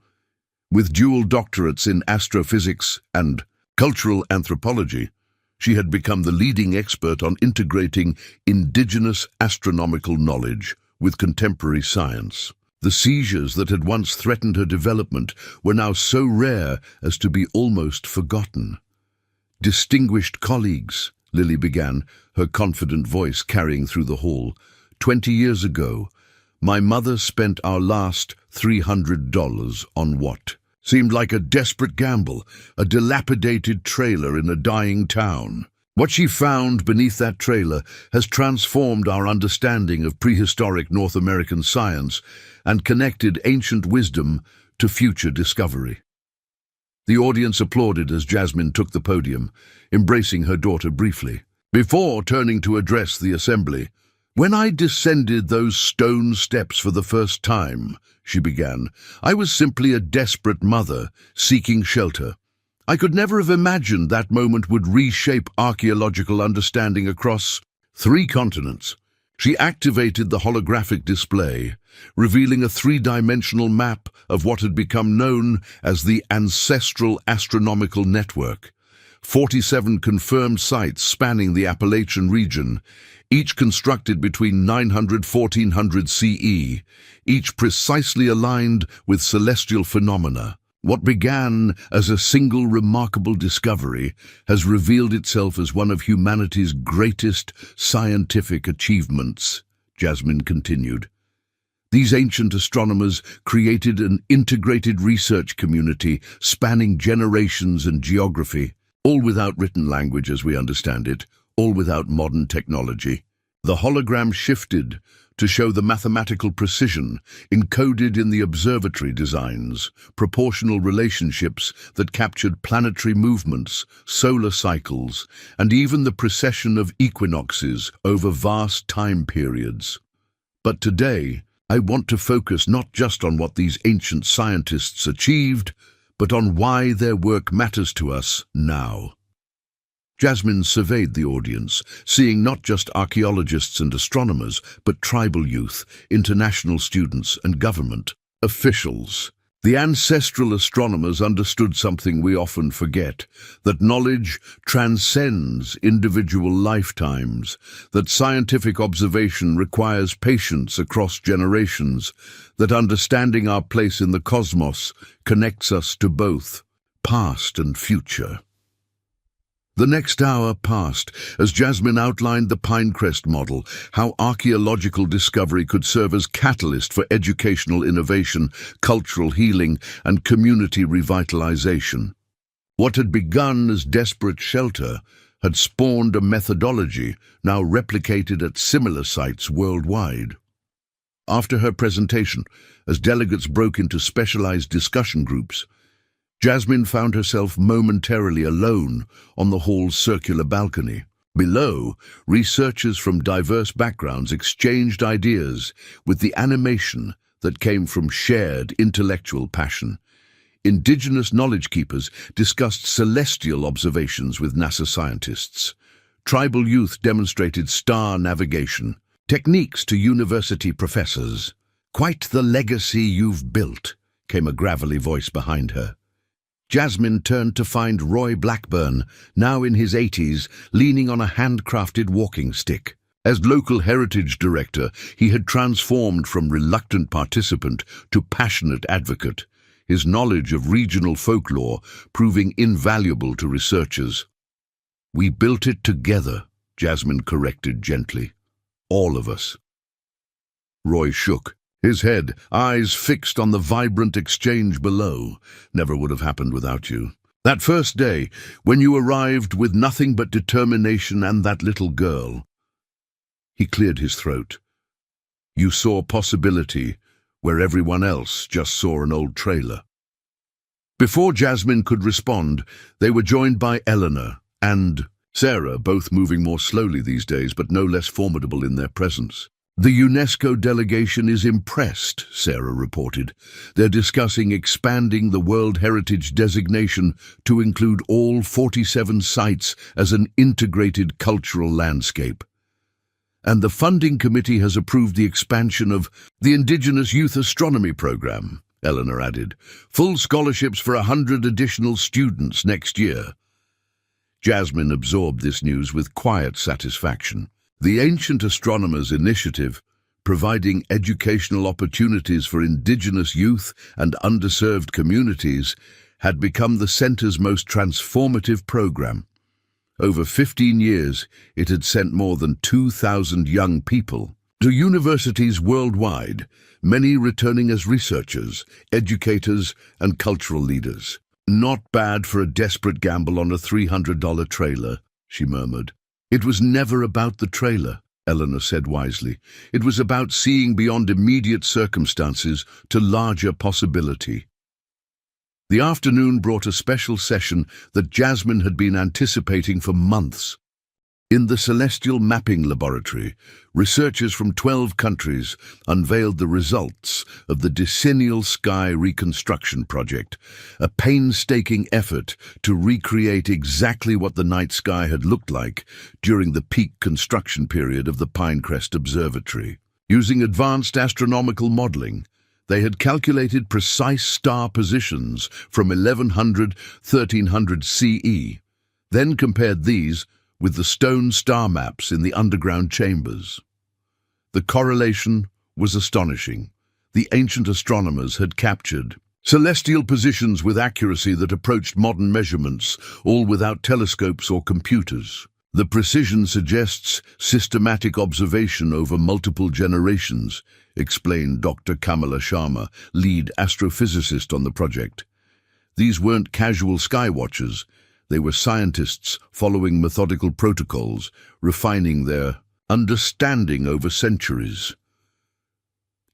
With dual doctorates in astrophysics and cultural anthropology, she had become the leading expert on integrating indigenous astronomical knowledge with contemporary science. The seizures that had once threatened her development were now so rare as to be almost forgotten. "Distinguished colleagues," Lily began, her confident voice carrying through the hall, "20 years ago, my mother spent our last $300 on what seemed like a desperate gamble, a dilapidated trailer in a dying town. What she found beneath that trailer has transformed our understanding of prehistoric North American science and connected ancient wisdom to future discovery." The audience applauded as Jasmine took the podium, embracing her daughter briefly. Before turning to address the assembly, "When I descended those stone steps for the first time," she began, "I was simply a desperate mother seeking shelter. I could never have imagined that moment would reshape archaeological understanding across 3 continents." She activated the holographic display, revealing a 3-dimensional map of what had become known as the Ancestral Astronomical Network. 47 confirmed sites spanning the Appalachian region, each constructed between 900–1400 CE, each precisely aligned with celestial phenomena. What began as a single remarkable discovery has revealed itself as one of humanity's greatest scientific achievements, Jasmine continued. These ancient astronomers created an integrated research community spanning generations and geography, all without written language as we understand it, all without modern technology. The hologram shifted to show the mathematical precision encoded in the observatory designs, proportional relationships that captured planetary movements, solar cycles, and even the precession of equinoxes over vast time periods. But today, I want to focus not just on what these ancient scientists achieved, but on why their work matters to us now. Jasmine surveyed the audience, seeing not just archaeologists and astronomers, but tribal youth, international students, and government officials. The ancestral astronomers understood something we often forget, that knowledge transcends individual lifetimes, that scientific observation requires patience across generations, that understanding our place in the cosmos connects us to both past and future. The next hour passed as Jasmine outlined the Pinecrest model, how archaeological discovery could serve as catalyst for educational innovation, cultural healing, and community revitalization. What had begun as desperate shelter had spawned a methodology now replicated at similar sites worldwide. After her presentation, as delegates broke into specialized discussion groups, Jasmine found herself momentarily alone on the hall's circular balcony. Below, researchers from diverse backgrounds exchanged ideas with the animation that came from shared intellectual passion. Indigenous knowledge keepers discussed celestial observations with NASA scientists. Tribal youth demonstrated star navigation techniques to university professors. "Quite the legacy you've built," came a gravelly voice behind her. Jasmine turned to find Roy Blackburn, now in his 80s, leaning on a handcrafted walking stick. As local heritage director, he had transformed from reluctant participant to passionate advocate, his knowledge of regional folklore proving invaluable to researchers. "We built it together," Jasmine corrected gently. "All of us." Roy shook, his head, eyes fixed on the vibrant exchange below. "Never would have happened without you. That first day, when you arrived with nothing but determination and that little girl." He cleared his throat. "You saw possibility where everyone else just saw an old trailer." Before Jasmine could respond, they were joined by Eleanor and Sarah, both moving more slowly these days, but no less formidable in their presence. "The UNESCO delegation is impressed," Sarah reported. "They're discussing expanding the World Heritage designation to include all 47 sites as an integrated cultural landscape. And the funding committee has approved the expansion of the Indigenous Youth Astronomy Program," Eleanor added. "Full scholarships for 100 additional students next year." Jasmine absorbed this news with quiet satisfaction. The Ancient Astronomers Initiative, providing educational opportunities for Indigenous youth and underserved communities, had become the center's most transformative program. Over 15 years, it had sent more than 2,000 young people to universities worldwide, many returning as researchers, educators, and cultural leaders. "Not bad for a desperate gamble on a $300 trailer," she murmured. "It was never about the trailer," Eleanor said wisely. "It was about seeing beyond immediate circumstances to larger possibility." The afternoon brought a special session that Jasmine had been anticipating for months. In the Celestial Mapping Laboratory, researchers from 12 countries unveiled the results of the Decennial Sky Reconstruction Project, a painstaking effort to recreate exactly what the night sky had looked like during the peak construction period of the Pinecrest Observatory. Using advanced astronomical modeling, they had calculated precise star positions from 1100–1300 CE, then compared these with the stone star maps in the underground chambers. The correlation was astonishing. The ancient astronomers had captured celestial positions with accuracy that approached modern measurements, all without telescopes or computers. The precision suggests systematic observation over multiple generations, explained Dr. Kamala Sharma, lead astrophysicist on the project. These weren't casual sky watchers. They were scientists following methodical protocols, refining their understanding over centuries.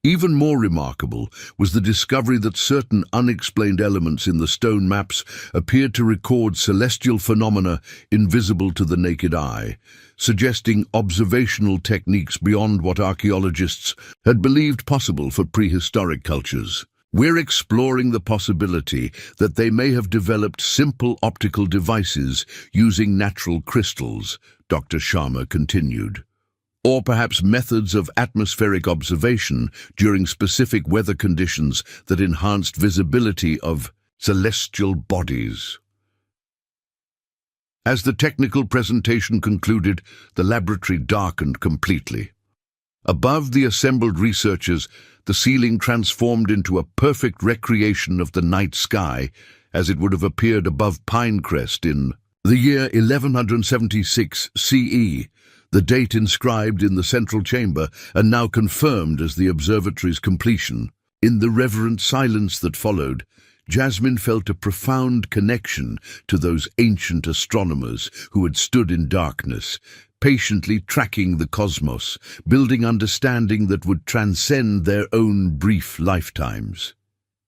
Even more remarkable was the discovery that certain unexplained elements in the stone maps appeared to record celestial phenomena invisible to the naked eye, suggesting observational techniques beyond what archaeologists had believed possible for prehistoric cultures. "We're exploring the possibility that they may have developed simple optical devices using natural crystals," Dr. Sharma continued. "Or perhaps methods of atmospheric observation during specific weather conditions that enhanced visibility of celestial bodies." As the technical presentation concluded, the laboratory darkened completely. Above the assembled researchers, the ceiling transformed into a perfect recreation of the night sky, as it would have appeared above Pinecrest in the year 1176 CE, the date inscribed in the central chamber and now confirmed as the observatory's completion. In the reverent silence that followed, Jasmine felt a profound connection to those ancient astronomers who had stood in darkness, patiently tracking the cosmos, building understanding that would transcend their own brief lifetimes.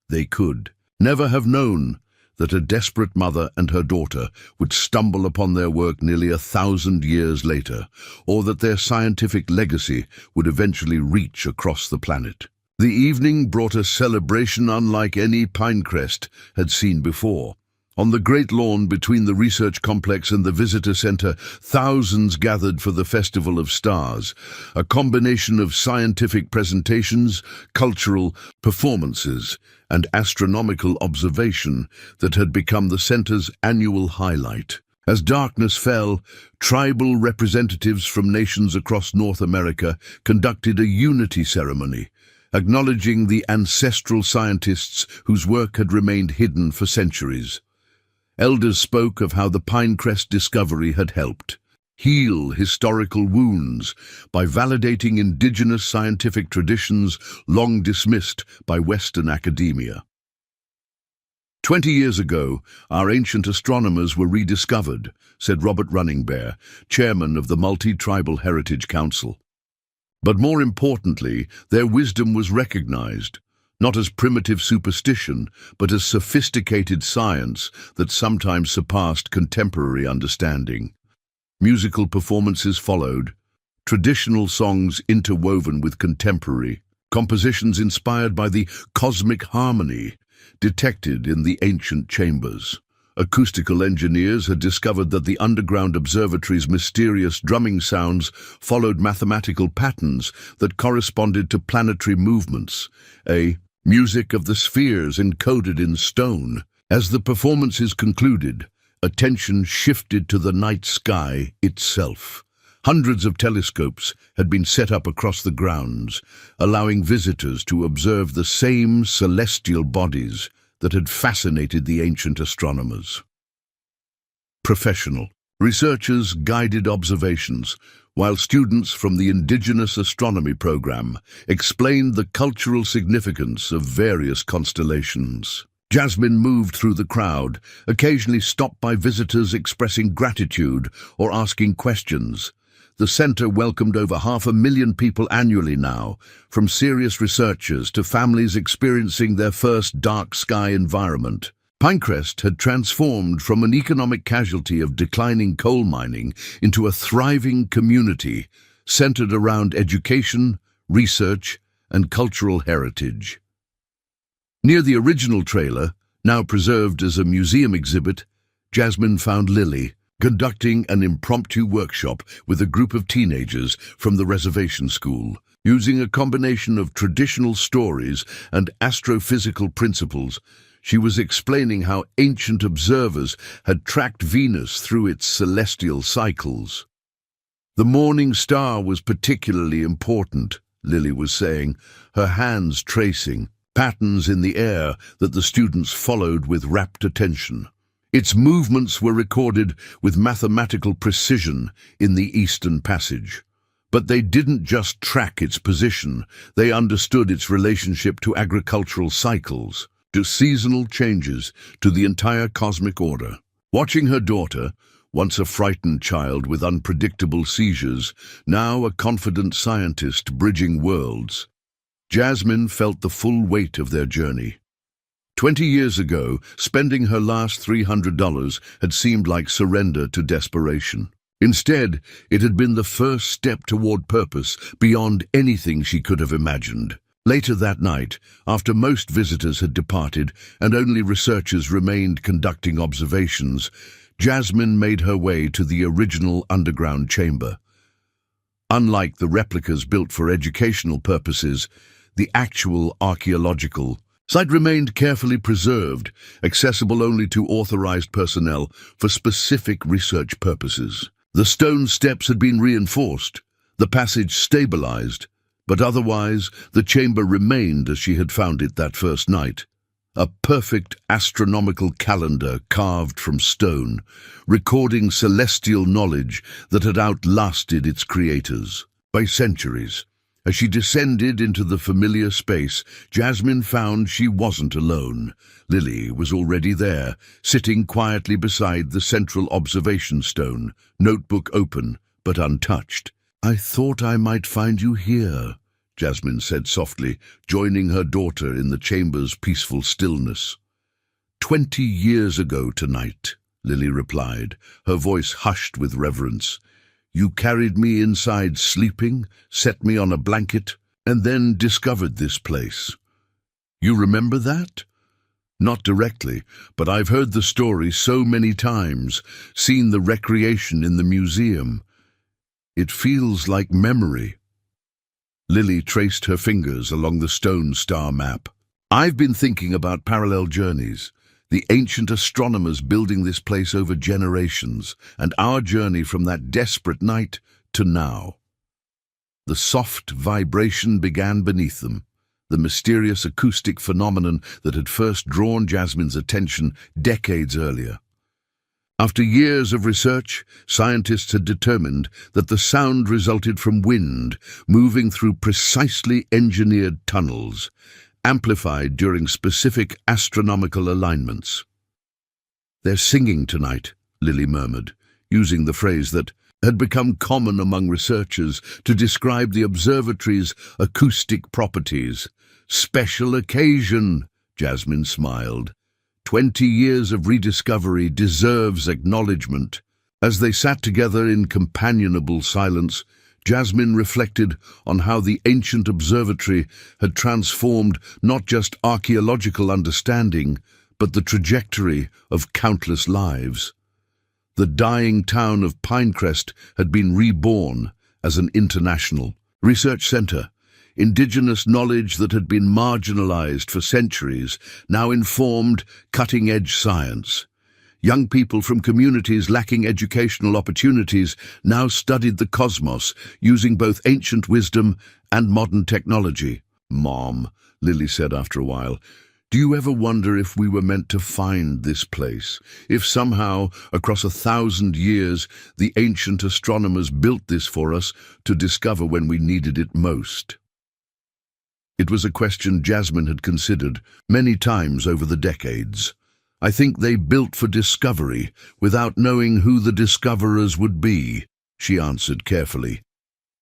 They could never have known that a desperate mother and her daughter would stumble upon their work nearly 1,000 years later, or that their scientific legacy would eventually reach across the planet. The evening brought a celebration unlike any Pinecrest had seen before. On the great lawn between the research complex and the visitor center, thousands gathered for the Festival of Stars, a combination of scientific presentations, cultural performances, and astronomical observation that had become the center's annual highlight. As darkness fell, tribal representatives from nations across North America conducted a unity ceremony, acknowledging the ancestral scientists whose work had remained hidden for centuries. Elders spoke of how the Pinecrest discovery had helped heal historical wounds by validating indigenous scientific traditions long dismissed by Western academia. 20 years ago, our ancient astronomers were rediscovered, said Robert Runningbear, chairman of the Multi-Tribal Heritage Council. But more importantly, their wisdom was recognized, not as primitive superstition, but as sophisticated science that sometimes surpassed contemporary understanding. Musical performances followed, traditional songs interwoven with contemporary, compositions inspired by the cosmic harmony detected in the ancient chambers. Acoustical engineers had discovered that the underground observatory's mysterious drumming sounds followed mathematical patterns that corresponded to planetary movements, a music of the spheres encoded in stone. As the performances concluded, attention shifted to the night sky itself. Hundreds of telescopes had been set up across the grounds, allowing visitors to observe the same celestial bodies that had fascinated the ancient astronomers. Professional. Researchers guided observations, while students from the Indigenous Astronomy program explained the cultural significance of various constellations. Jasmine moved through the crowd, occasionally stopped by visitors expressing gratitude or asking questions. The center welcomed over 500,000 people annually now, from serious researchers to families experiencing their first dark sky environment. Pinecrest had transformed from an economic casualty of declining coal mining into a thriving community centered around education, research, and cultural heritage. Near the original trailer, now preserved as a museum exhibit, Jasmine found Lily conducting an impromptu workshop with a group of teenagers from the reservation school. Using a combination of traditional stories and astrophysical principles, she was explaining how ancient observers had tracked Venus through its celestial cycles. The morning star was particularly important, Lily was saying, her hands tracing patterns in the air that the students followed with rapt attention. Its movements were recorded with mathematical precision in the Eastern Passage. But they didn't just track its position, they understood its relationship to agricultural cycles, to seasonal changes, to the entire cosmic order. Watching her daughter, once a frightened child with unpredictable seizures, now a confident scientist bridging worlds, Jasmine felt the full weight of their journey. 20 years ago, spending her last $300 had seemed like surrender to desperation. Instead, it had been the first step toward purpose beyond anything she could have imagined. Later that night, after most visitors had departed and only researchers remained conducting observations, Jasmine made her way to the original underground chamber. Unlike the replicas built for educational purposes, the actual archaeological site remained carefully preserved, accessible only to authorized personnel for specific research purposes. The stone steps had been reinforced, the passage stabilized, but otherwise the chamber remained as she had found it that first night. A perfect astronomical calendar carved from stone, recording celestial knowledge that had outlasted its creators by centuries. As she descended into the familiar space, Jasmine found she wasn't alone. Lily was already there, sitting quietly beside the central observation stone, notebook open but untouched. "I thought I might find you here," Jasmine said softly, joining her daughter in the chamber's peaceful stillness. 20 years ago tonight," Lily replied, her voice hushed with reverence. "You carried me inside sleeping, set me on a blanket, and then discovered this place. You remember that? Not directly, but I've heard the story so many times, seen the recreation in the museum. It feels like memory. Lily traced her fingers along the stone star map. I've been thinking about parallel journeys, the ancient astronomers building this place over generations, and our journey from that desperate night to now. The soft vibration began beneath them, the mysterious acoustic phenomenon that had first drawn Jasmine's attention decades earlier. After years of research, scientists had determined that the sound resulted from wind moving through precisely engineered tunnels, amplified during specific astronomical alignments. "They're singing tonight," Lily murmured, using the phrase that had become common among researchers to describe the observatory's acoustic properties. "Special occasion," Jasmine smiled. 20 years of rediscovery deserves acknowledgement. As they sat together in companionable silence, Jasmine reflected on how the ancient observatory had transformed not just archaeological understanding, but the trajectory of countless lives. The dying town of Pinecrest had been reborn as an international research center. Indigenous knowledge that had been marginalized for centuries now informed cutting-edge science. Young people from communities lacking educational opportunities now studied the cosmos using both ancient wisdom and modern technology. "Mom," Lily said after a while, "do you ever wonder if we were meant to find this place? If somehow, across 1,000 years, the ancient astronomers built this for us to discover when we needed it most?" It was a question Jasmine had considered many times over the decades. "I think they built for discovery without knowing who the discoverers would be," she answered carefully.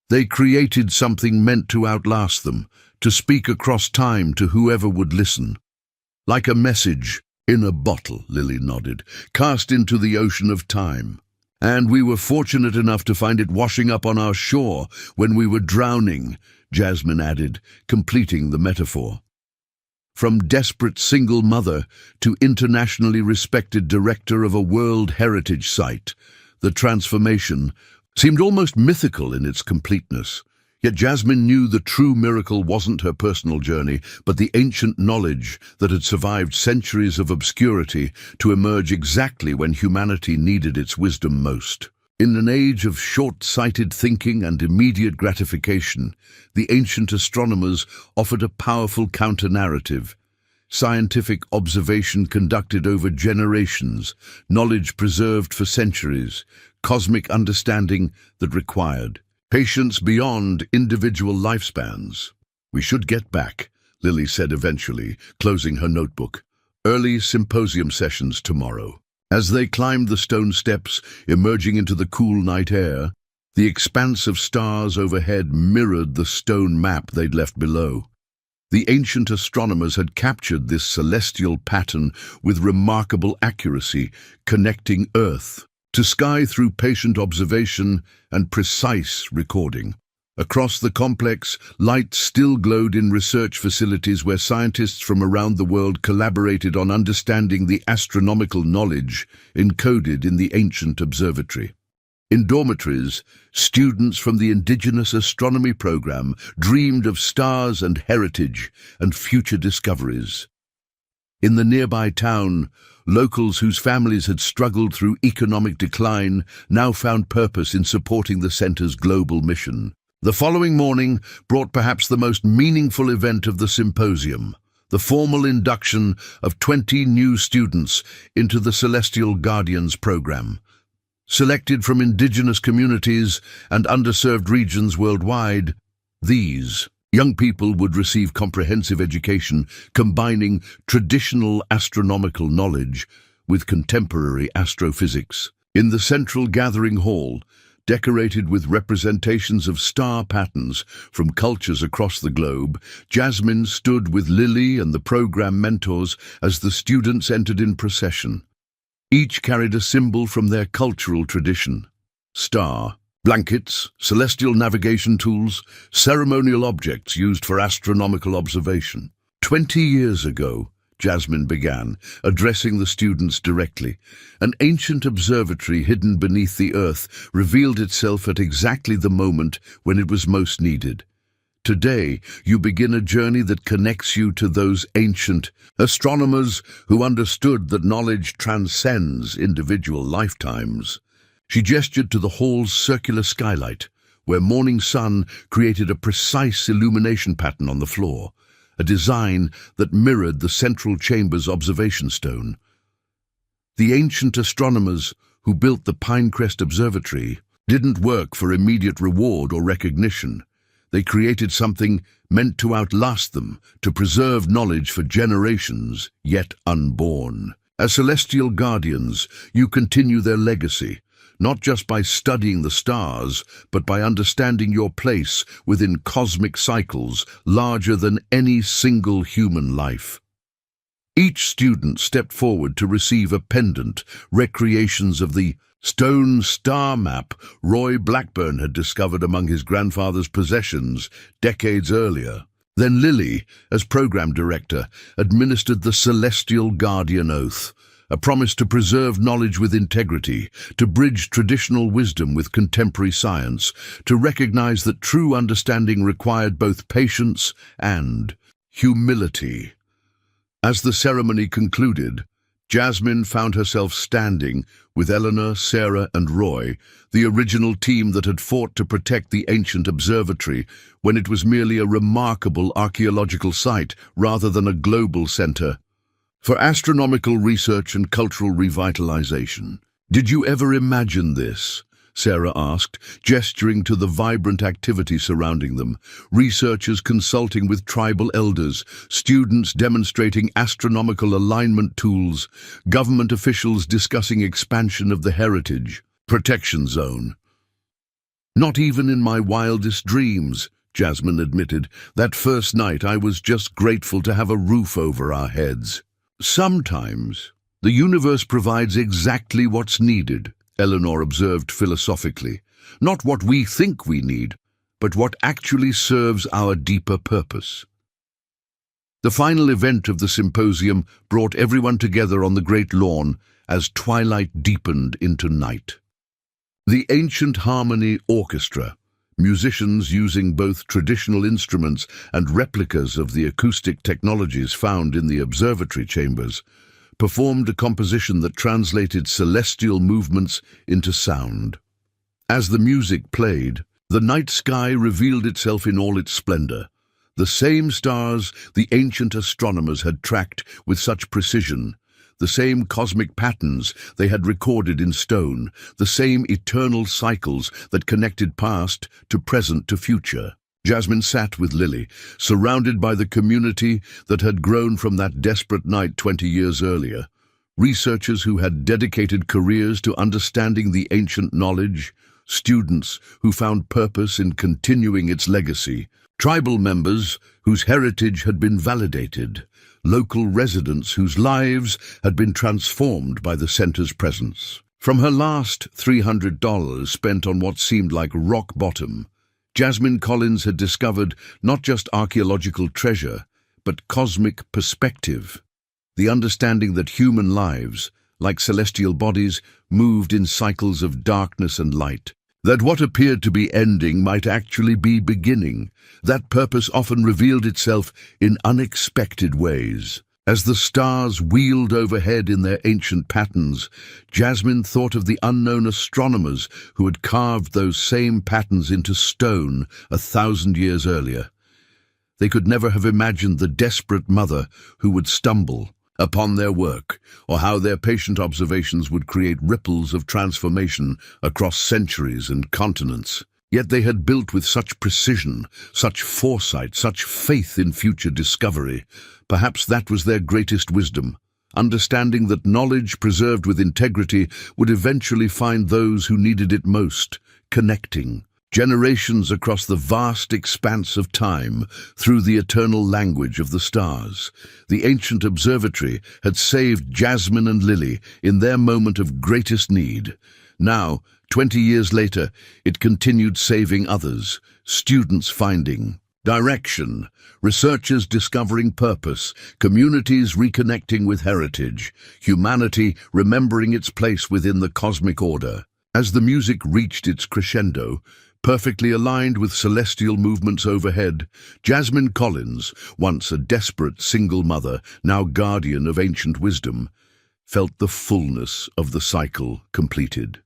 "They created something meant to outlast them, to speak across time to whoever would listen. Like a message in a bottle," Lily nodded, "cast into the ocean of time. And we were fortunate enough to find it washing up on our shore when we were drowning," Jasmine added, completing the metaphor. From desperate single mother to internationally respected director of a World Heritage Site, the transformation seemed almost mythical in its completeness. Yet Jasmine knew the true miracle wasn't her personal journey, but the ancient knowledge that had survived centuries of obscurity to emerge exactly when humanity needed its wisdom most. In an age of short-sighted thinking and immediate gratification, the ancient astronomers offered a powerful counter-narrative. Scientific observation conducted over generations, knowledge preserved for centuries, cosmic understanding that required patience beyond individual lifespans. "We should get back," Lily said eventually, closing her notebook. "Early symposium sessions tomorrow." As they climbed the stone steps, emerging into the cool night air, the expanse of stars overhead mirrored the stone map they'd left below. The ancient astronomers had captured this celestial pattern with remarkable accuracy, connecting Earth to sky through patient observation and precise recording. Across the complex, light still glowed in research facilities where scientists from around the world collaborated on understanding the astronomical knowledge encoded in the ancient observatory. In dormitories, students from the Indigenous Astronomy program dreamed of stars and heritage and future discoveries. In the nearby town, locals whose families had struggled through economic decline now found purpose in supporting the center's global mission. The following morning brought perhaps the most meaningful event of the symposium, the formal induction of 20 new students into the Celestial Guardians program. Selected from indigenous communities and underserved regions worldwide, these young people would receive comprehensive education combining traditional astronomical knowledge with contemporary astrophysics. In the central gathering hall, decorated with representations of star patterns from cultures across the globe, Jasmine stood with Lily and the program mentors as the students entered in procession. Each carried a symbol from their cultural tradition. Star, Blankets, celestial navigation tools, ceremonial objects used for astronomical observation. 20 years ago, Jasmine began, addressing the students directly. An ancient observatory hidden beneath the earth revealed itself at exactly the moment when it was most needed. Today, you begin a journey that connects you to those ancient astronomers who understood that knowledge transcends individual lifetimes. She gestured to the hall's circular skylight, where morning sun created a precise illumination pattern on the floor, a design that mirrored the central chamber's observation stone. The ancient astronomers who built the Pinecrest Observatory didn't work for immediate reward or recognition. They created something meant to outlast them, to preserve knowledge for generations yet unborn. As celestial guardians, you continue their legacy, not just by studying the stars, but by understanding your place within cosmic cycles larger than any single human life. Each student stepped forward to receive a pendant, recreations of the stone star map Roy Blackburn had discovered among his grandfather's possessions decades earlier. Then Lily, as program director, administered the Celestial Guardian Oath, a promise to preserve knowledge with integrity, to bridge traditional wisdom with contemporary science, to recognize that true understanding required both patience and humility. As the ceremony concluded, Jasmine found herself standing with Eleanor, Sarah, and Roy, the original team that had fought to protect the ancient observatory when it was merely a remarkable archaeological site rather than a global center for astronomical research and cultural revitalization. "Did you ever imagine this?" Sarah asked, gesturing to the vibrant activity surrounding them. Researchers consulting with tribal elders, students demonstrating astronomical alignment tools, government officials discussing expansion of the heritage protection zone. "Not even in my wildest dreams," Jasmine admitted. "That first night I was just grateful to have a roof over our heads." "Sometimes the universe provides exactly what's needed," Eleanor observed philosophically. "Not what we think we need, but what actually serves our deeper purpose." The final event of the symposium brought everyone together on the great lawn as twilight deepened into night. The Ancient Harmony Orchestra, musicians using both traditional instruments and replicas of the acoustic technologies found in the observatory chambers, performed a composition that translated celestial movements into sound. As the music played, the night sky revealed itself in all its splendor. The same stars the ancient astronomers had tracked with such precision, the same cosmic patterns they had recorded in stone, the same eternal cycles that connected past to present to future. Jasmine sat with Lily, surrounded by the community that had grown from that desperate night 20 years earlier. Researchers who had dedicated careers to understanding the ancient knowledge, students who found purpose in continuing its legacy, tribal members whose heritage had been validated, local residents whose lives had been transformed by the center's presence. From her last $300 spent on what seemed like rock bottom, Jasmine Collins had discovered not just archaeological treasure, but cosmic perspective, the understanding that human lives, like celestial bodies, moved in cycles of darkness and light, that what appeared to be ending might actually be beginning. That purpose often revealed itself in unexpected ways. As the stars wheeled overhead in their ancient patterns, Jasmine thought of the unknown astronomers who had carved those same patterns into stone 1,000 years earlier. They could never have imagined the desperate mother who would stumble upon their work, or how their patient observations would create ripples of transformation across centuries and continents. Yet they had built with such precision, such foresight, such faith in future discovery. Perhaps that was their greatest wisdom, understanding that knowledge preserved with integrity would eventually find those who needed it most, connecting generations across the vast expanse of time through the eternal language of the stars. The ancient observatory had saved Jasmine and Lily in their moment of greatest need. Now, 20 years later, it continued saving others, students finding direction, researchers discovering purpose, communities reconnecting with heritage, humanity remembering its place within the cosmic order. As the music reached its crescendo, perfectly aligned with celestial movements overhead, Jasmine Collins, once a desperate single mother, now guardian of ancient wisdom, felt the fullness of the cycle completed.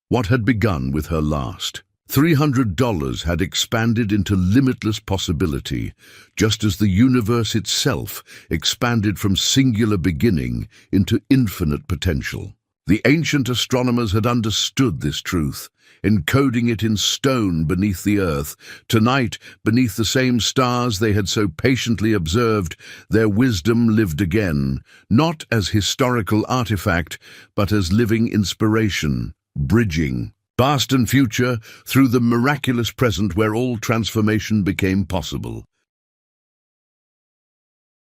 What had begun with her last $300 had expanded into limitless possibility, just as the universe itself expanded from singular beginning into infinite potential. The ancient astronomers had understood this truth, encoding it in stone beneath the earth. Tonight, beneath the same stars they had so patiently observed, their wisdom lived again, not as historical artifact, but as living inspiration, bridging past and future through the miraculous present where all transformation became possible.